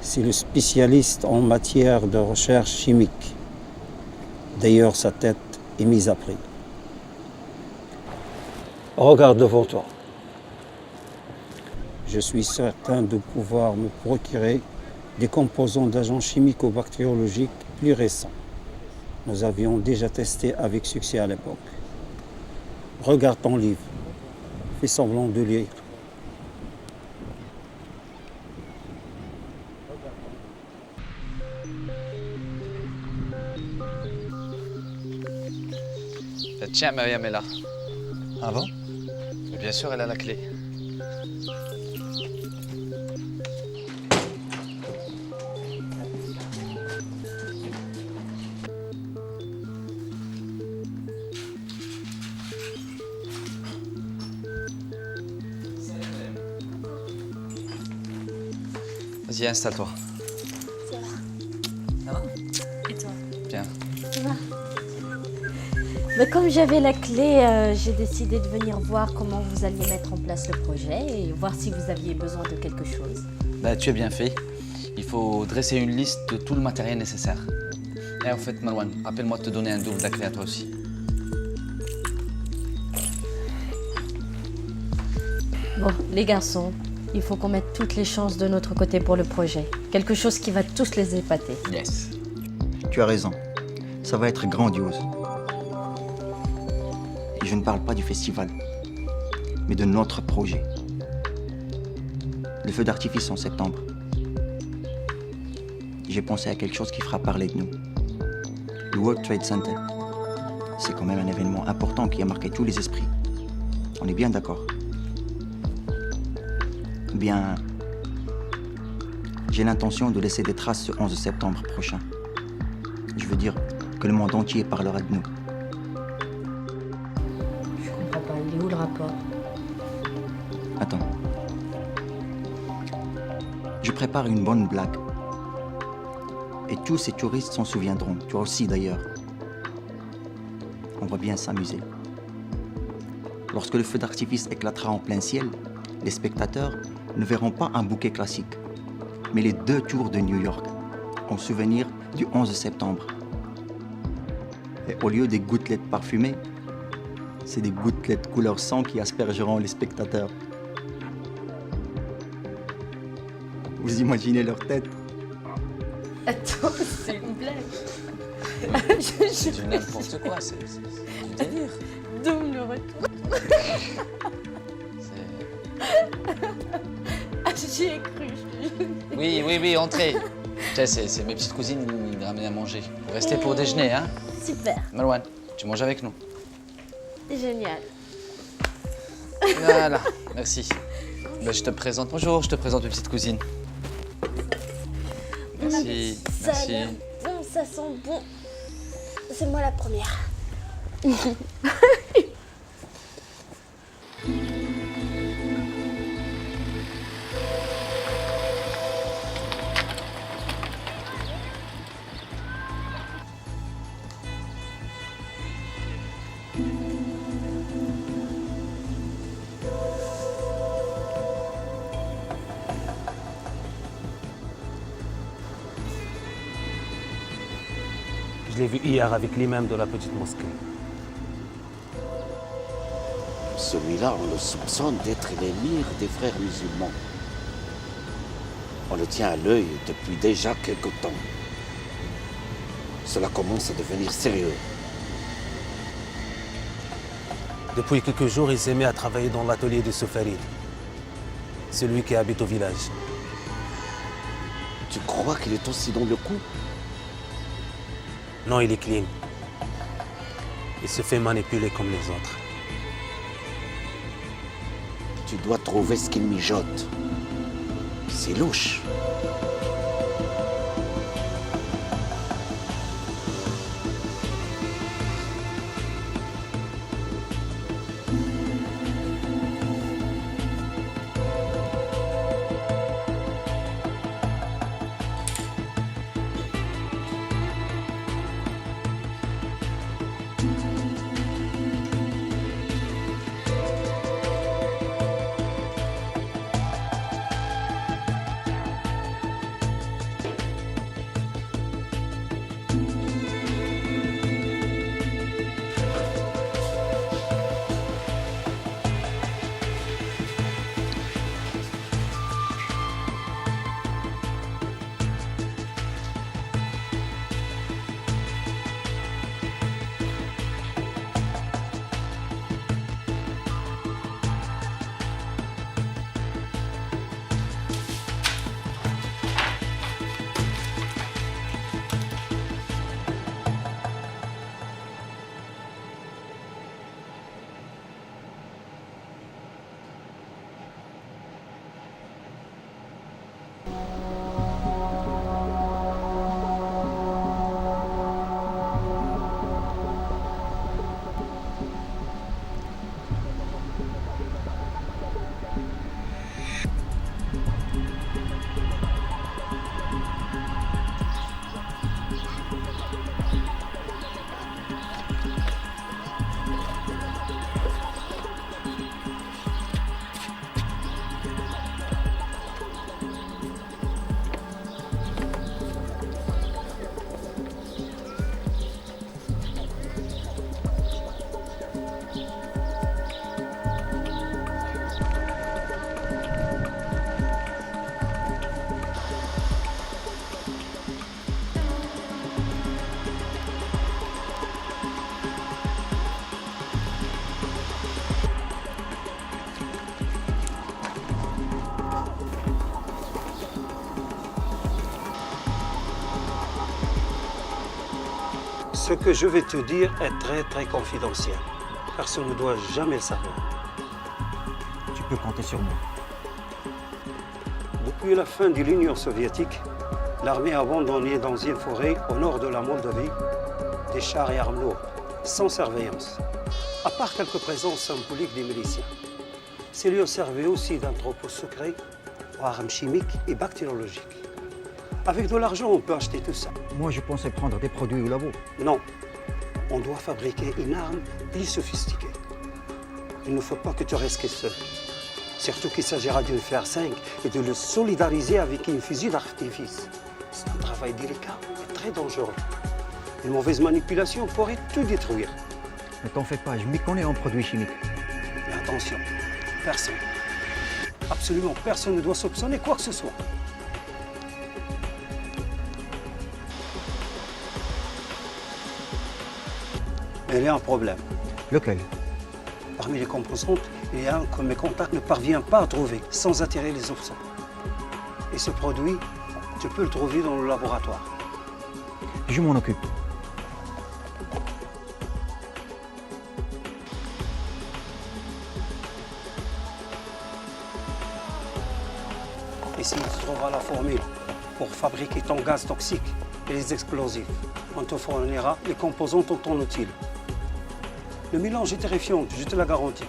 C'est le spécialiste en matière de recherche chimique. D'ailleurs, sa tête est mise à prix. Regarde devant toi. Je suis certain de pouvoir me procurer des composants d'agents chimico-bactériologiques plus récents. Nous avions déjà testé avec succès à l'époque. Regarde ton livre. Fais semblant de lire. Tiens, Myriam est là. Ah bon? Bien sûr, elle a la clé. Vas-y, installe-toi. Ça va. Ça va? Et toi? Bien. Ça va. Mais comme j'avais la clé, j'ai décidé de venir voir comment vous alliez mettre en place le projet et voir si vous aviez besoin de quelque chose. Bah, tu as bien fait. Il faut dresser une liste de tout le matériel nécessaire. Et en fait, Marouane, rappelle-moi de te donner un double de la clé à toi aussi. Bon, les garçons, il faut qu'on mette toutes les chances de notre côté pour le projet. Quelque chose qui va tous les épater. Yes. Tu as raison. Ça va être grandiose. Et je ne parle pas du festival, mais de notre projet. Le feu d'artifice en septembre. J'ai pensé à quelque chose qui fera parler de nous. Le World Trade Center. C'est quand même un événement important qui a marqué tous les esprits. On est bien d'accord? Bien, j'ai l'intention de laisser des traces ce 11 septembre prochain. Je veux dire que le monde entier parlera de nous. Je comprends pas, il est où le rapport? Attends. Je prépare une bonne blague. Et tous ces touristes s'en souviendront. Toi aussi d'ailleurs. On va bien s'amuser. Lorsque le feu d'artifice éclatera en plein ciel, les spectateurs ne verront pas un bouquet classique, mais les 2 tours de New York, en souvenir du 11 septembre. Et au lieu des gouttelettes parfumées, c'est des gouttelettes couleur sang qui aspergeront les spectateurs. Vous imaginez leur tête? Attends, c'est une blague. C'est du n'importe quoi, c'est du délire. Double retour. Ah, j'y ai cru. Oui, entrez. Tiens, c'est mes petites cousines qui me ramènent à manger. Vous restez pour déjeuner, hein? Super. Marouane, tu manges avec nous. Génial. Voilà, merci. Ben, je te présente, bonjour, je te présente mes petites cousines. Merci, Ça a merci. l'air bon, ça sent bon. C'est moi la première. Je l'ai vu hier avec l'imam de la petite mosquée. Celui-là, on le soupçonne d'être l'émir des frères musulmans. On le tient à l'œil depuis déjà quelque temps. Cela commence à devenir sérieux. Depuis quelques jours, il s'est mis à travailler dans l'atelier de Soufarid, celui qui habite au village. Tu crois qu'il est aussi dans le coup? Non, il est clean. Il se fait manipuler comme les autres. Tu dois trouver ce qu'il mijote. C'est louche. Ce que je vais te dire est très confidentiel. Personne ne doit jamais le savoir. Tu peux compter sur moi. Depuis la fin de l'Union soviétique, l'armée a abandonné dans une forêt au nord de la Moldavie des chars et armes lourdes, sans surveillance, à part quelques présences symboliques des miliciens. Ces lieux servaient aussi d'entrepôt secret aux armes chimiques et bactériologiques. Avec de l'argent, on peut acheter tout ça. Moi, je pensais prendre des produits au labo. Non, on doit fabriquer une arme plus sophistiquée. Il ne faut pas que tu restes seul. Surtout qu'il s'agira d'une fer 5 et de le solidariser avec une fusil d'artifice. C'est un travail délicat et très dangereux. Une mauvaise manipulation pourrait tout détruire. Ne t'en fais pas, je m'y connais en produits chimiques. Mais attention, personne, absolument personne ne doit soupçonner quoi que ce soit. Il y a un problème. Lequel? Parmi les composantes, il y a un que mes contacts ne parviennent pas à trouver sans attirer les soupçons. Et ce produit, tu peux le trouver dans le laboratoire. Je m'en occupe. Ici, tu trouveras la formule pour fabriquer ton gaz toxique et les explosifs. On te fournira les composantes en temps utile. Le mélange est terrifiant, je te la garantis.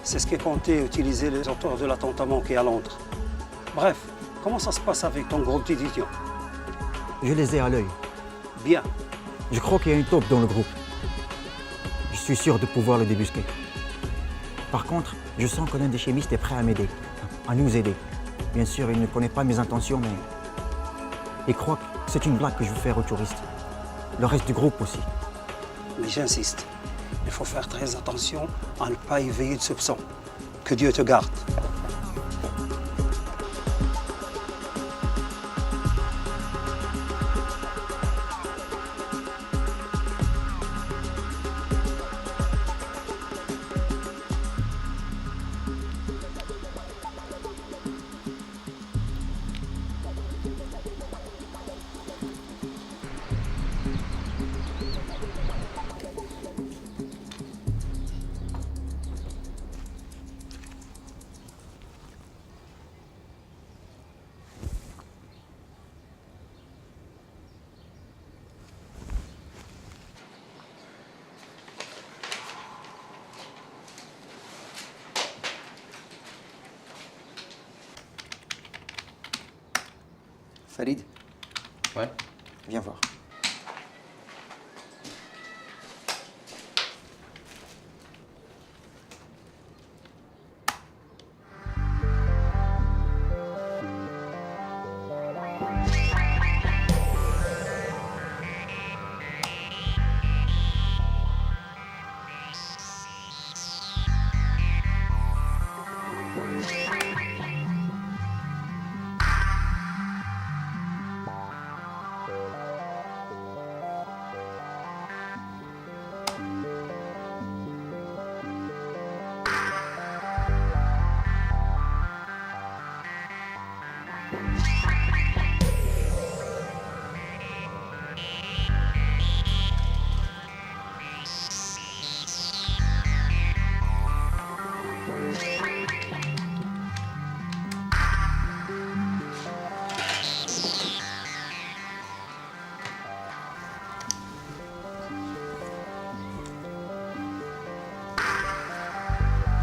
C'est ce qu'est compté utiliser les auteurs de l'attentat manqué à Londres. Bref, comment ça se passe avec ton groupe d'étudiants? Je les ai à l'œil. Bien. Je crois qu'il y a une taupe dans le groupe. Je suis sûr de pouvoir le débusquer. Par contre, je sens que l'un des chimistes est prêt à m'aider, à nous aider. Bien sûr, il ne connaît pas mes intentions, mais il croit que c'est une blague que je veux faire aux touristes. le reste du groupe aussi. Mais j'insiste, il faut faire très attention à ne pas éveiller de soupçons. Que Dieu te garde. Farid? Ouais. Viens voir.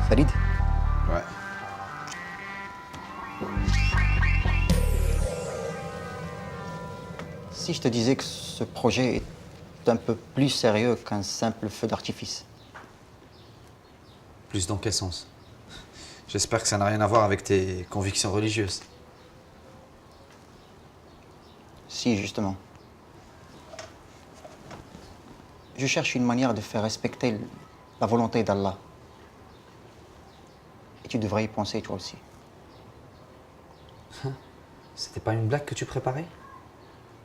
Farid? Ouais. Si je te disais que ce projet est un peu plus sérieux qu'un simple feu d'artifice. Plus dans quel sens? J'espère que ça n'a rien à voir avec tes convictions religieuses. Si, justement. Je cherche une manière de faire respecter la volonté d'Allah. Et tu devrais y penser toi aussi. C'était pas une blague que tu préparais?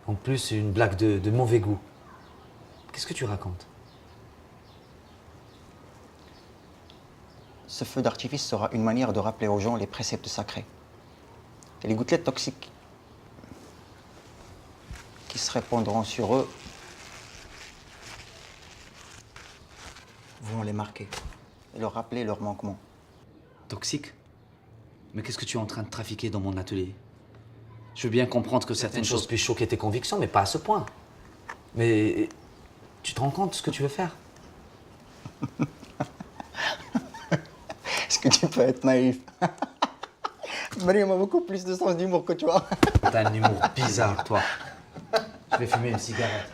En plus, une blague de mauvais goût. Qu'est-ce que tu racontes? Ce feu d'artifice sera une manière de rappeler aux gens les préceptes sacrés. Et les gouttelettes toxiques qui se répandront sur eux vont les marquer et leur rappeler leurs manquements. Toxique? Mais qu'est-ce que tu es en train de trafiquer dans mon atelier? Je veux bien comprendre que certaines choses puissent choquer tes convictions, mais pas à ce point. Mais tu te rends compte de ce que tu veux faire? Est-ce que tu peux être naïf? Mariam a beaucoup plus de sens d'humour que toi. T'as un humour bizarre, toi. Je vais fumer une cigarette.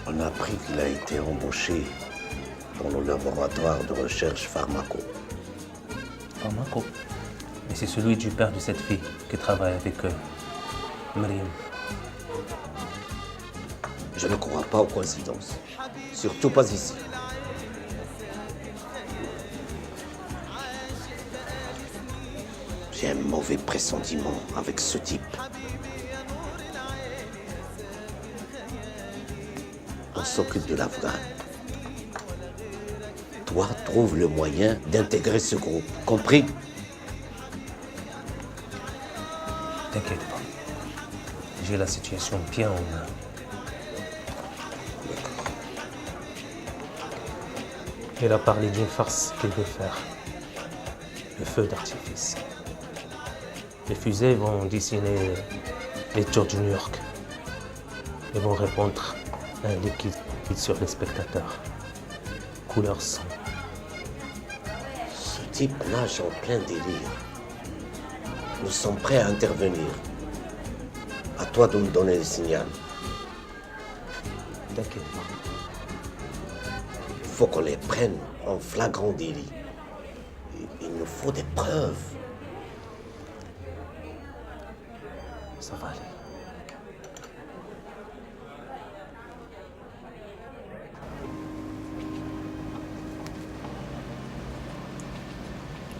On a appris qu'il a été embauché dans le laboratoire de recherche Pharmaco. Pharmaco? Mais c'est celui du père de cette fille qui travaille avec Mariam. Je ne crois pas aux coïncidences. Surtout pas ici. J'ai un mauvais pressentiment avec ce type. On s'occupe de l'Afghan. Toi, trouve le moyen d'intégrer ce groupe. Compris? T'inquiète pas. J'ai la situation bien en main. Il a parlé d'une farce qu'il veut faire. Le feu d'artifice. Les fusées vont dessiner les tours de New York et vont répandre un liquide sur les spectateurs. Couleur sang. Ce type nage en plein délire. Nous sommes prêts à intervenir. À toi de me donner le signal. T'inquiète pas. Il faut qu'on les prenne en flagrant délit. Il nous faut des preuves. Ça va aller.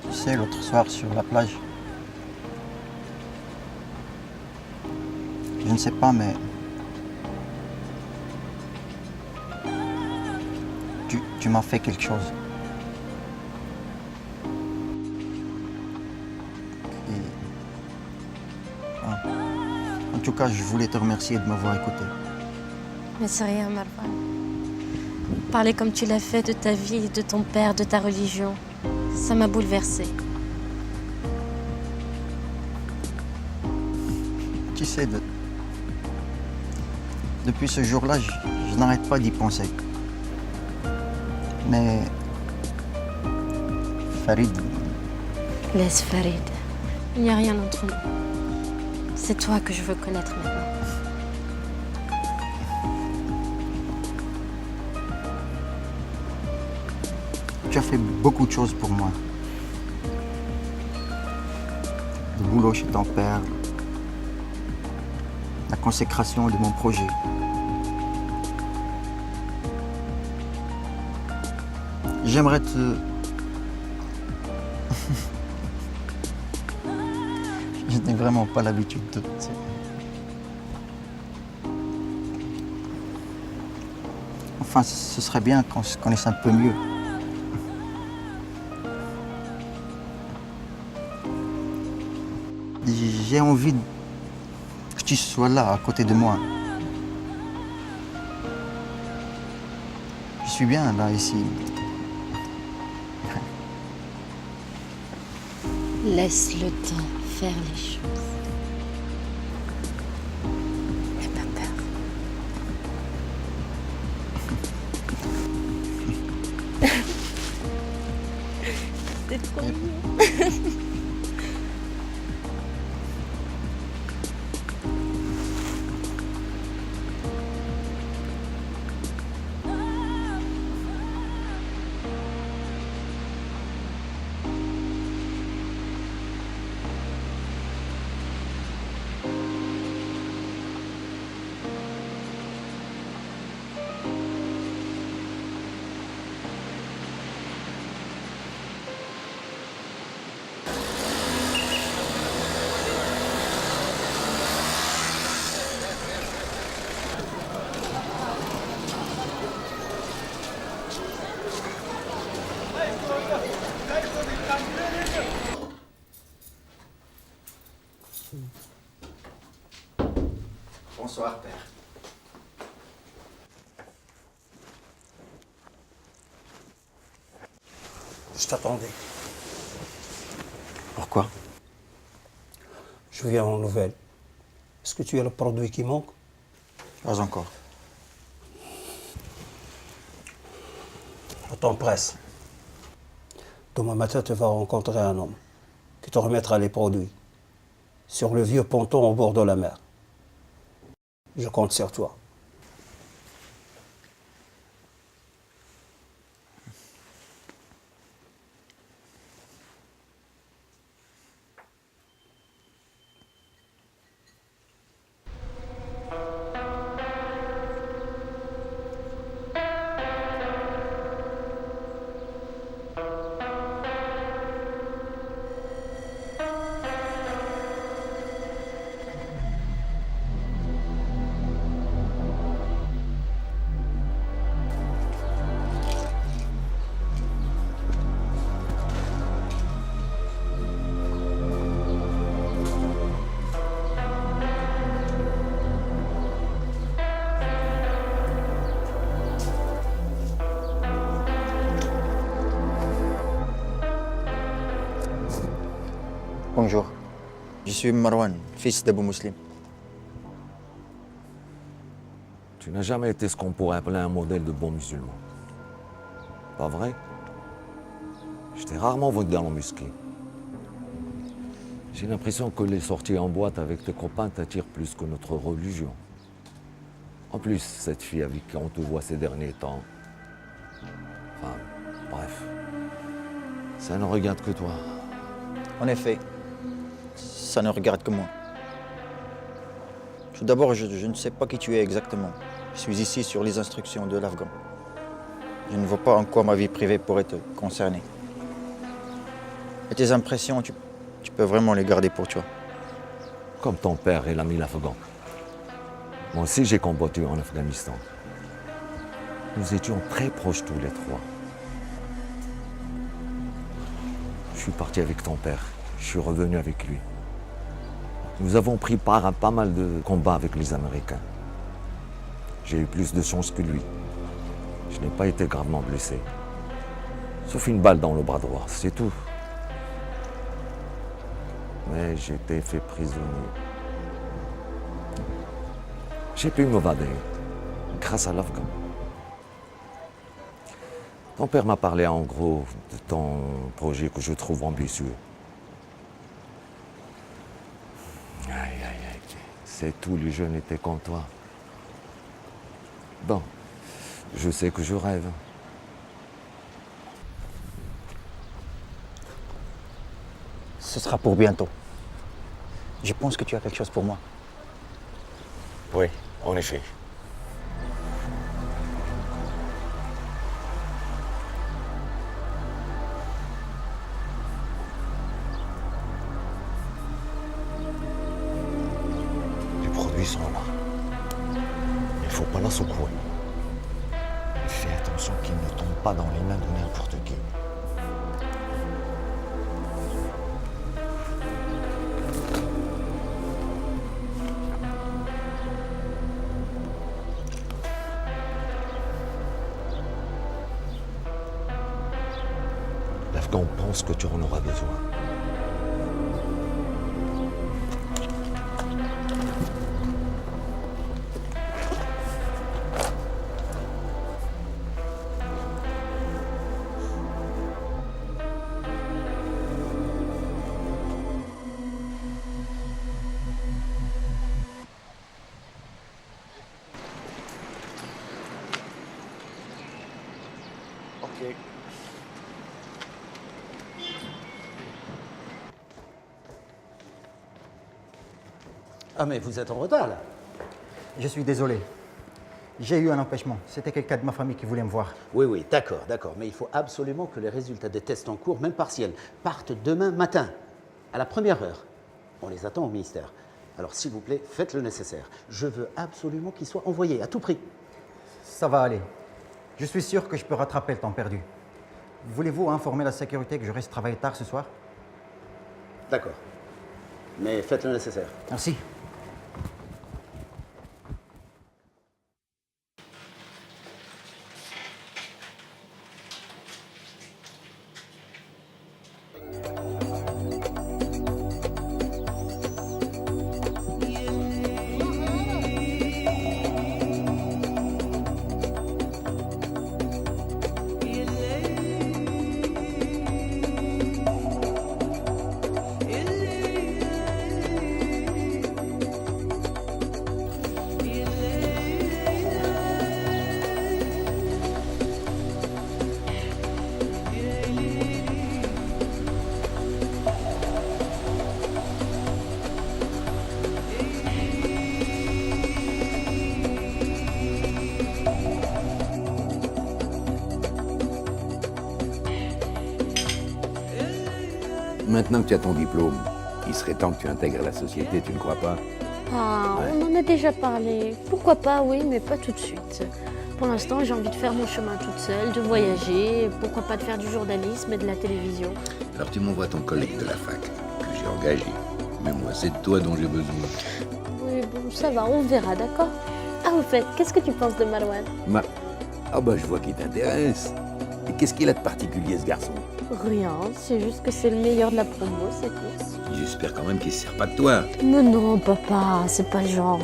Tu sais, l'autre soir sur la plage, je ne sais pas, mais tu m'as fait quelque chose. En tout cas, je voulais te remercier de m'avoir écouté. Mais c'est rien, Marwan. Parler comme tu l'as fait de ta vie, de ton père, de ta religion, ça m'a bouleversée. Tu sais, depuis ce jour-là, je n'arrête pas d'y penser. Mais Farid... Laisse Farid. Il n'y a rien entre nous. C'est toi que je veux connaître maintenant. Tu as fait beaucoup de choses pour moi. Le boulot chez ton père, la consécration de mon projet. J'aimerais te... Je n'ai vraiment pas l'habitude de... Enfin, ce serait bien qu'on se connaisse un peu mieux. J'ai envie que tu sois là, à côté de moi. Je suis bien là, ici. Laisse le temps faire les choses. N'aie pas peur. C'est trop mignon. Bonsoir, père. Je t'attendais. Pourquoi? Je viens en nouvelle. Est-ce que tu as le produit qui manque? Pas encore. Le temps presse. Demain matin, tu vas rencontrer un homme qui te remettra les produits sur le vieux ponton au bord de la mer. Je compte sur toi. Je suis Marwan, fils d'Abou Muslim. Tu n'as jamais été ce qu'on pourrait appeler un modèle de bon musulman. Pas vrai? Je t'ai rarement vu dans l'embusqué. J'ai l'impression que les sorties en boîte avec tes copains t'attirent plus que notre religion. En plus, cette fille avec qui on te voit ces derniers temps. Enfin, bref. Ça ne regarde que toi. En effet, ça ne regarde que moi. Tout d'abord, je ne sais pas qui tu es exactement. Je suis ici sur les instructions de l'Afghan. Je ne vois pas en quoi ma vie privée pourrait te concerner. Et tes impressions, tu peux vraiment les garder pour toi. Comme ton père et l'ami l'Afghan. Moi aussi, j'ai combattu en Afghanistan. Nous étions très proches tous les trois. Je suis parti avec ton père. Je suis revenu avec lui. Nous avons pris part à pas mal de combats avec les Américains. J'ai eu plus de chance que lui. Je n'ai pas été gravement blessé. Sauf une balle dans le bras droit, c'est tout. Mais j'ai été fait prisonnier. J'ai pu m'évader grâce à l'Afghan. Ton père m'a parlé en gros de ton projet que je trouve ambitieux. Aïe, aïe, aïe. C'est tous les jeunes étaient comme toi. Bon, je sais que je rêve. Ce sera pour bientôt. Je pense que tu as quelque chose pour moi. Oui, en effet. Les produits sont là. Il ne faut pas la secouer. Fais attention qu'ils ne tombent pas dans les mains de n'importe qui. L'Afghan pense que tu en auras besoin. Ok. Ah mais vous êtes en retard là. Je suis désolé. J'ai eu un empêchement. C'était quelqu'un de ma famille qui voulait me voir. Oui, oui, d'accord, d'accord. Mais il faut absolument que les résultats des tests en cours, même partiels, partent demain matin, à la première heure. On les attend au ministère. Alors s'il vous plaît, faites le nécessaire. Je veux absolument qu'ils soient envoyés, à tout prix. Ça va aller. Je suis sûr que je peux rattraper le temps perdu. Voulez-vous informer la sécurité que je reste travailler tard ce soir? D'accord. Mais faites le nécessaire. Merci. Maintenant que tu as ton diplôme, il serait temps que tu intègres la société, tu ne crois pas? Ah, on en a déjà parlé. Pourquoi pas, oui, mais pas tout de suite. Pour l'instant, j'ai envie de faire mon chemin toute seule, de voyager, pourquoi pas de faire du journalisme et de la télévision. Alors tu m'envoies ton collègue de la fac, que j'ai engagé. Mais moi, c'est de toi dont j'ai besoin. Oui, bon, ça va, on verra, d'accord? Ah, au fait, qu'est-ce que tu penses de Marwan? Ah bah je vois qu'il t'intéresse. Et qu'est-ce qu'il a de particulier, ce garçon? Rien, c'est juste que c'est le meilleur de la promo, c'est tout. J'espère quand même qu'il se sert pas de toi. Mais non, papa, c'est pas le genre.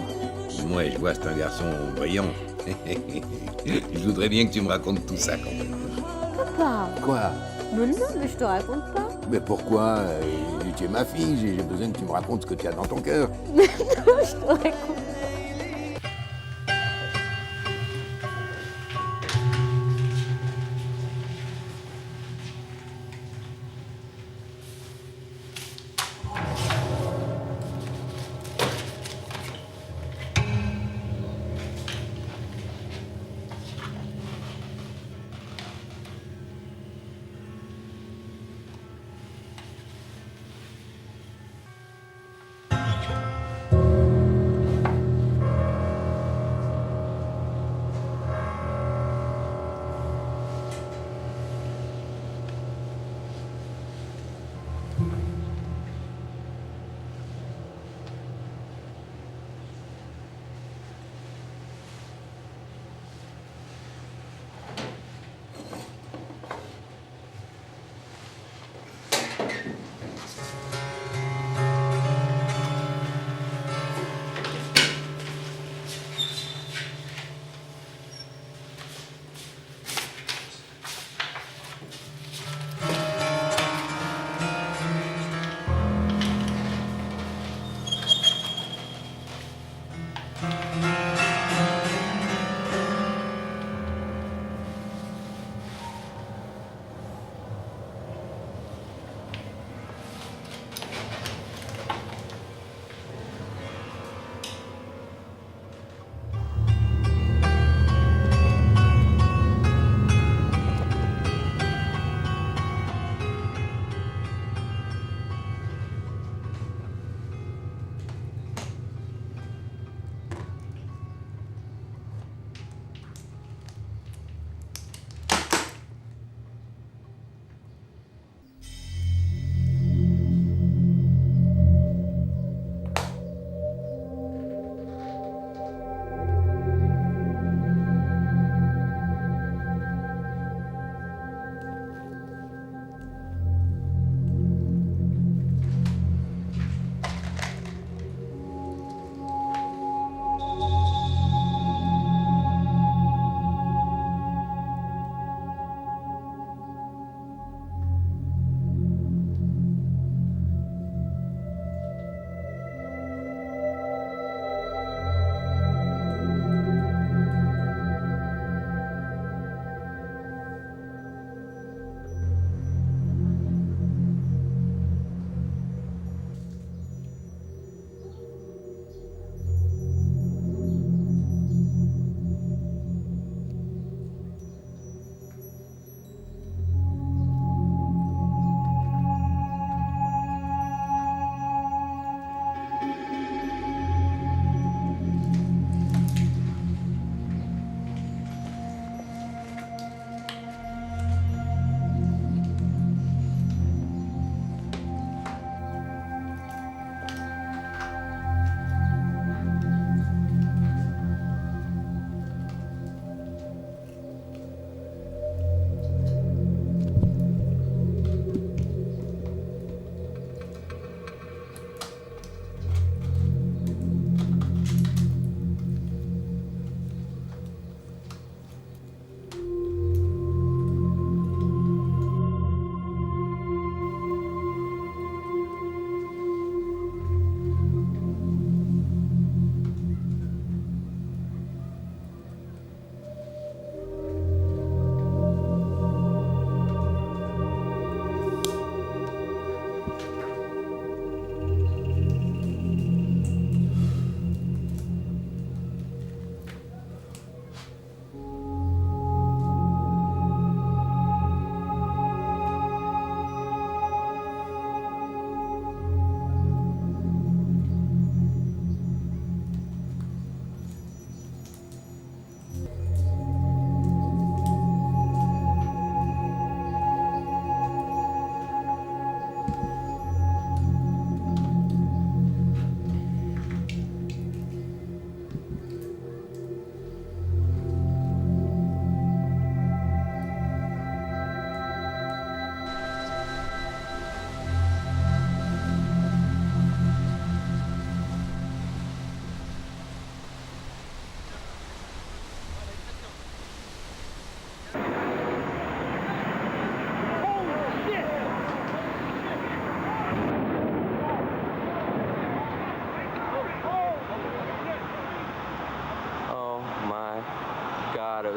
Moi, je vois, c'est un garçon brillant. Je voudrais bien que tu me racontes tout ça quand même. Papa. Quoi? Mais non, mais je te raconte pas. Mais pourquoi? Tu es ma fille, j'ai besoin que tu me racontes ce que tu as dans ton cœur. Mais non, je te raconte.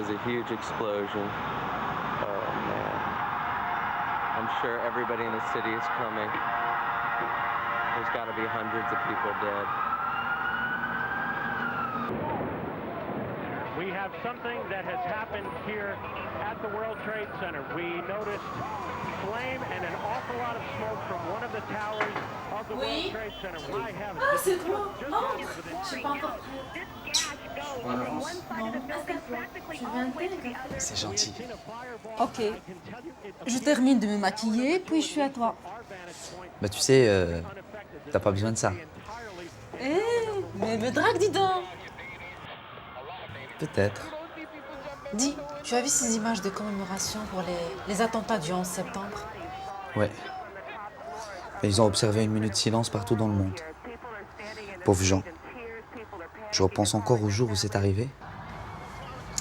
was a huge explosion. Oh man. I'm sure everybody in the city is coming. There's got to be hundreds of people dead. We have something that has happened here at the World Trade Center. We noticed flame and an awful lot of smoke from one of the towers of the World Trade Center. I have Ah, c'est toi. Oh, je suis pas encore prête. C'est gentil. Ok. Je termine de me maquiller, puis je suis à toi. Bah tu sais, t'as pas besoin de ça. Eh, mais me drague, dis donc. Peut-être. Dis, tu as vu ces images de commémoration pour les attentats du 11 septembre? Ouais. Et ils ont observé une minute de silence partout dans le monde. Pauvres gens. Je repense encore au jour où c'est arrivé.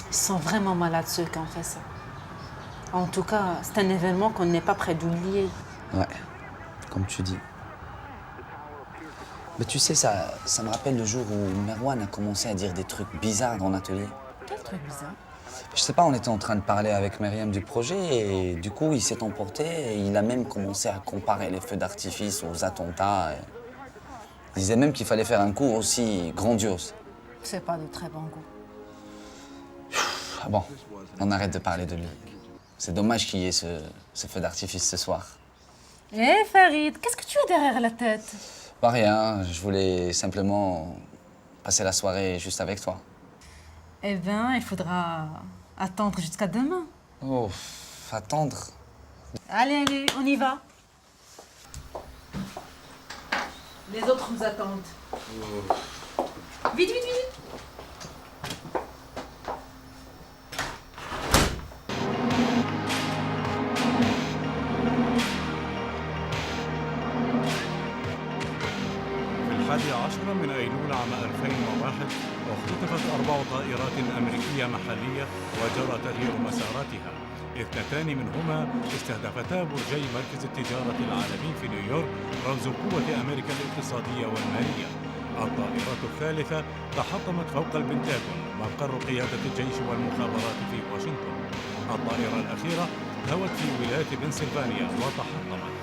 Ils sont vraiment malades ceux qui ont fait ça. En tout cas, c'est un événement qu'on n'est pas prêt d'oublier. Ouais, comme tu dis. Mais tu sais, ça me rappelle le jour où Merwan a commencé à dire des trucs bizarres dans l'atelier. Quel truc bizarre? Je sais pas, on était en train de parler avec Myriam du projet et du coup, il s'est emporté et il a même commencé à comparer les feux d'artifice aux attentats. Il disait même qu'il fallait faire un coup aussi grandiose. C'est pas de très bon goût. Ah bon, on arrête de parler de lui. C'est dommage qu'il y ait ce feu d'artifice ce soir. Hé Farid, qu'est-ce que tu as derrière la tête? Pas rien, je voulais simplement passer la soirée juste avec toi. Eh bien, il faudra attendre jusqu'à demain. Oh, attendre. Allez, on y va. Les autres nous attendent. Vite, vite, vite. في 11 من أيلول عام 2001 اختطفت 4 طائرات أمريكية محلية وجرى تغيير مساراتها. 2 منهما استهدفتا برجي مركز التجارة العالمي في نيويورك رمز قوة أمريكا الاقتصادية والمالية. الطائرة الثالثة تحطمت فوق البنتاغون مقر قيادة الجيش والمخابرات في واشنطن. الطائرة الأخيرة هوت في ولاية بنسلفانيا وتحطمت.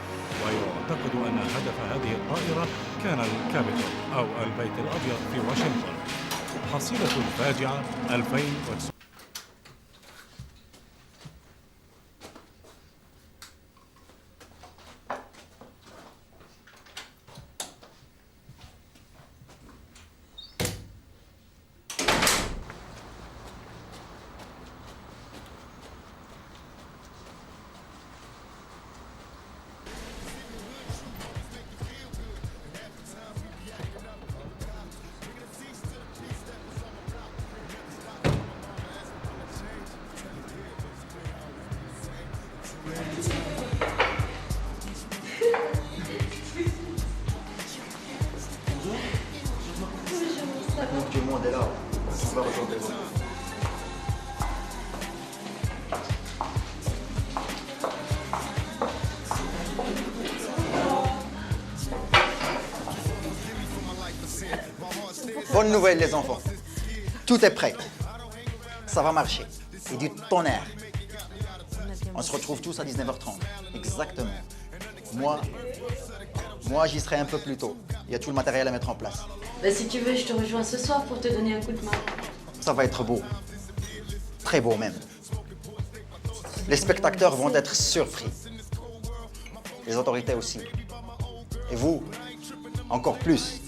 ويعتقد أن هدف هذه الطائرة كان الكابيتول أو البيت الأبيض في واشنطن. حصيلة الفاجعة 2009. Du monde est là. On va rejoindre les autres. Bonne nouvelle les enfants. Tout est prêt. Ça va marcher. Et du tonnerre. On se retrouve tous à 19h30. Exactement. Moi j'y serai un peu plus tôt. Il y a tout le matériel à mettre en place. Bah, si tu veux, je te rejoins ce soir pour te donner un coup de main. Ça va être beau. Très beau même. Les spectateurs vont être surpris. Les autorités aussi. Et vous, encore plus.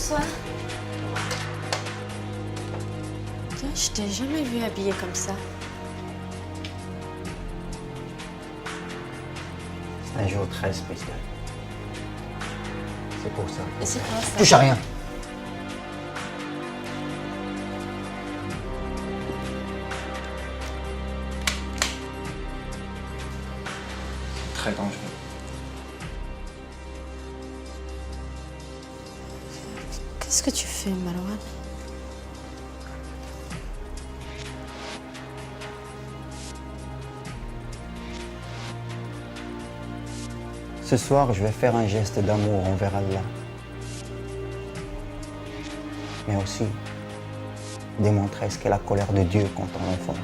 Bonsoir. Tiens, je t'ai jamais vu habillée comme ça. C'est un jour très spécial. C'est pour ça. Et c'est quoi ça? Touche à rien. C'est très dangereux. Qu'est-ce que tu fais, Marouane? Ce soir, je vais faire un geste d'amour envers Allah. Mais aussi démontrer ce qu'est la colère de Dieu contre l'enfance.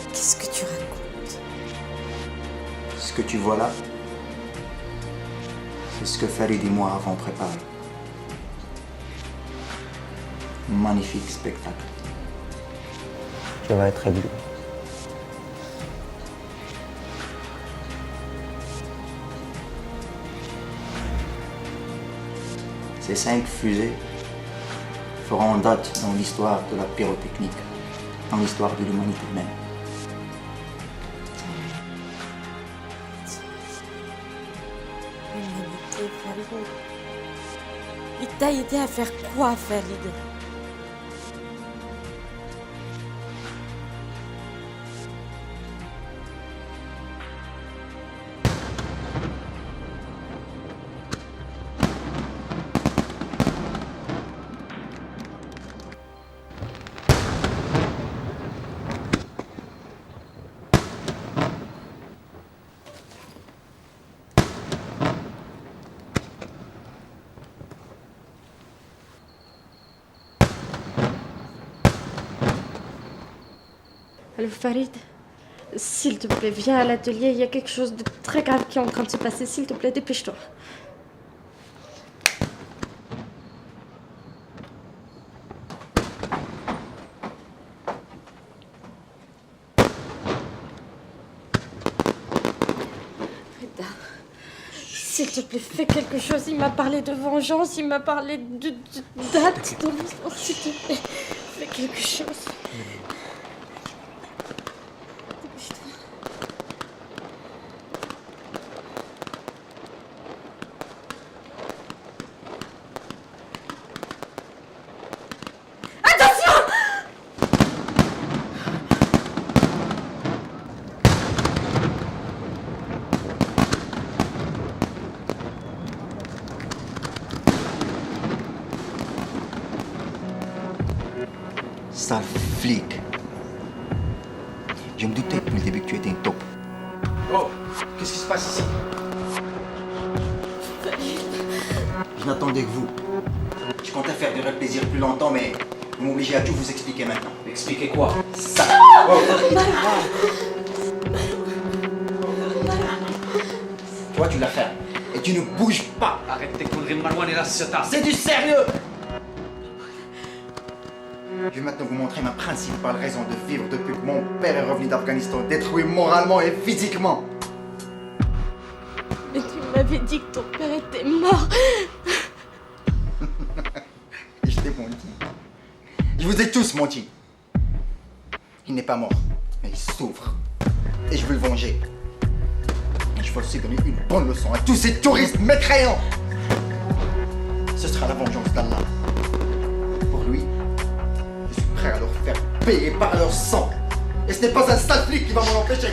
Qu'est-ce que tu racontes? Ce que tu vois là, c'est ce que Farid et moi avons préparé. Un magnifique spectacle. Tu vas être ébloui. Ces 5 fusées feront date dans l'histoire de la pyrotechnique, dans l'histoire de l'humanité même. L'humanité, Farid. Il t'a aidé à faire quoi, Farid? Allô, Farid, s'il te plaît, viens à l'atelier. Il y a quelque chose de très grave qui est en train de se passer. S'il te plaît, dépêche-toi. Frida, s'il te plaît, fais quelque chose. Il m'a parlé de vengeance, il m'a parlé de date dans l'histoire. S'il te plaît, fais quelque chose. Sale flic. Je me doutais depuis le début que tu étais une taupe. Oh, qu'est-ce qui se passe ici? Je n'attendais que vous. Je comptais faire durer le plaisir plus longtemps, mais vous m'obligez à tout vous expliquer maintenant. Expliquer quoi? Ça. Oh. Toi, tu l'as fait. Et tu ne bouges pas. Arrête tes conneries, Marouane et la Ciotat. C'est du sérieux. Je vais maintenant vous montrer ma principale raison de vivre depuis que mon père est revenu d'Afghanistan, détruit moralement et physiquement. Mais tu m'avais dit que ton père était mort. Et je t'ai menti. Je vous ai tous menti. Il n'est pas mort, mais il souffre. Et je veux le venger. Et je veux aussi donner une bonne leçon à tous ces touristes mécréants. Ce sera la vengeance d'Allah. Pour lui, je suis prêt à leur faire payer par leur sang. Et ce n'est pas un sale flic qui va m'en empêcher.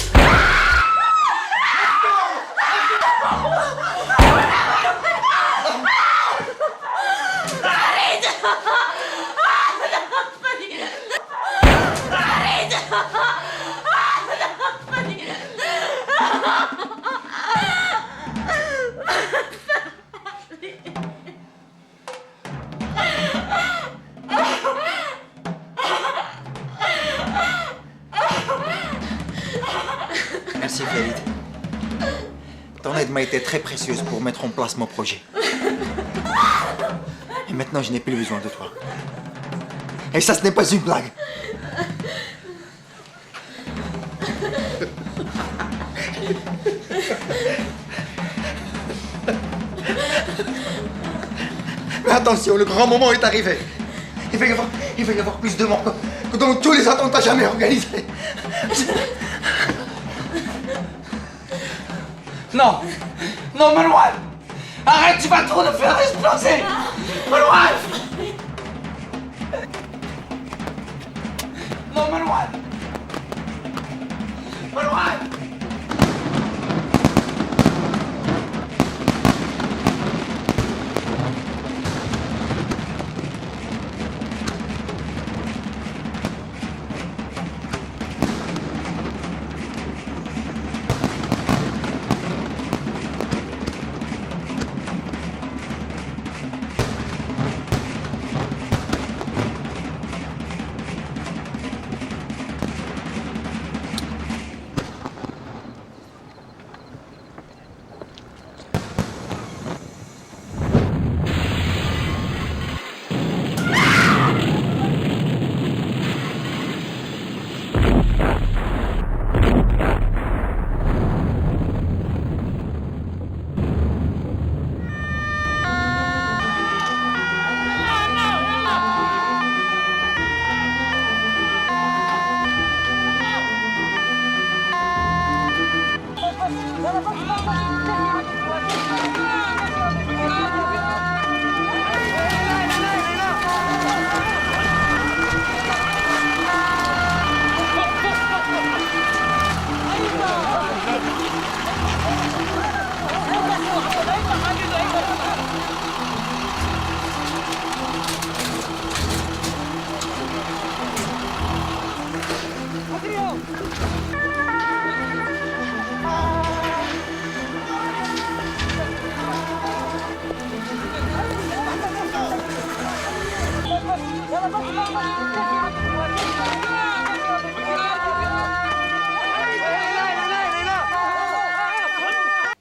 Merci Farid. Ton aide m'a été très précieuse pour mettre en place mon projet. Et maintenant, je n'ai plus besoin de toi. Et ça, ce n'est pas une blague. Mais attention, le grand moment est arrivé. Il va y avoir plus de morts que dans tous les attentats jamais organisés. Non, non, Malouane, arrête, tu vas trop nous faire exploser. Malouane. Non, Malouane. Malouane.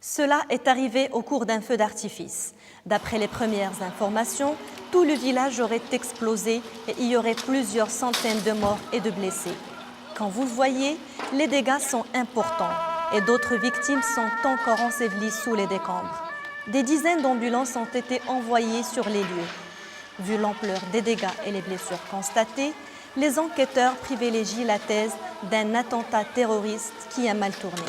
Cela est arrivé au cours d'un feu d'artifice. D'après les premières informations, tout le village aurait explosé et il y aurait plusieurs centaines de morts et de blessés. Quand vous le voyez, les dégâts sont importants et d'autres victimes sont encore ensevelies sous les décombres. Des dizaines d'ambulances ont été envoyées sur les lieux. Vu l'ampleur des dégâts et les blessures constatées, les enquêteurs privilégient la thèse d'un attentat terroriste qui a mal tourné.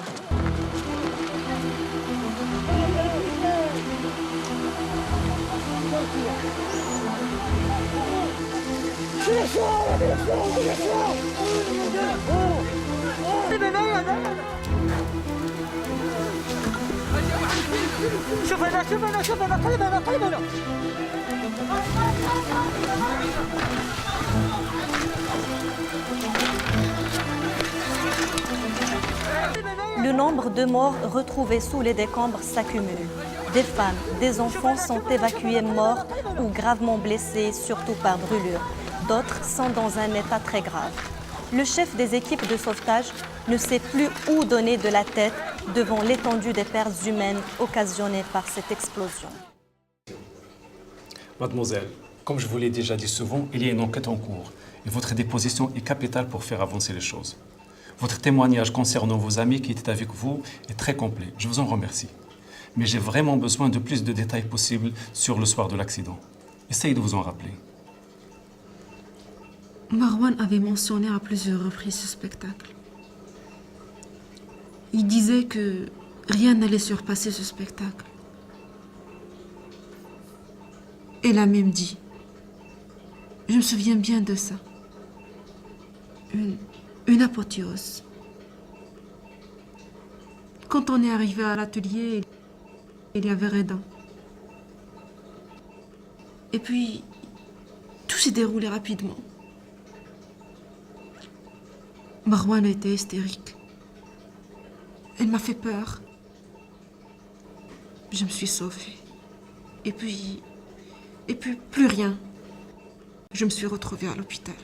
Le nombre de morts retrouvés sous les décombres s'accumule. Des femmes, des enfants sont évacués morts ou gravement blessés, surtout par brûlure. D'autres sont dans un état très grave. Le chef des équipes de sauvetage ne sait plus où donner de la tête devant l'étendue des pertes humaines occasionnées par cette explosion. Mademoiselle, comme je vous l'ai déjà dit souvent, il y a une enquête en cours et votre déposition est capitale pour faire avancer les choses. Votre témoignage concernant vos amis qui étaient avec vous est très complet. Je vous en remercie. Mais j'ai vraiment besoin de plus de détails possibles sur le soir de l'accident. Essayez de vous en rappeler. Marwan avait mentionné à plusieurs reprises ce spectacle. Il disait que rien n'allait surpasser ce spectacle. Elle a même dit, je me souviens bien de ça, une apothéose. Quand on est arrivé à l'atelier, il y avait Reda. Et puis, tout s'est déroulé rapidement. Marwan était hystérique. Elle m'a fait peur. Je me suis sauvée. Et puis, plus rien. Je me suis retrouvée à l'hôpital.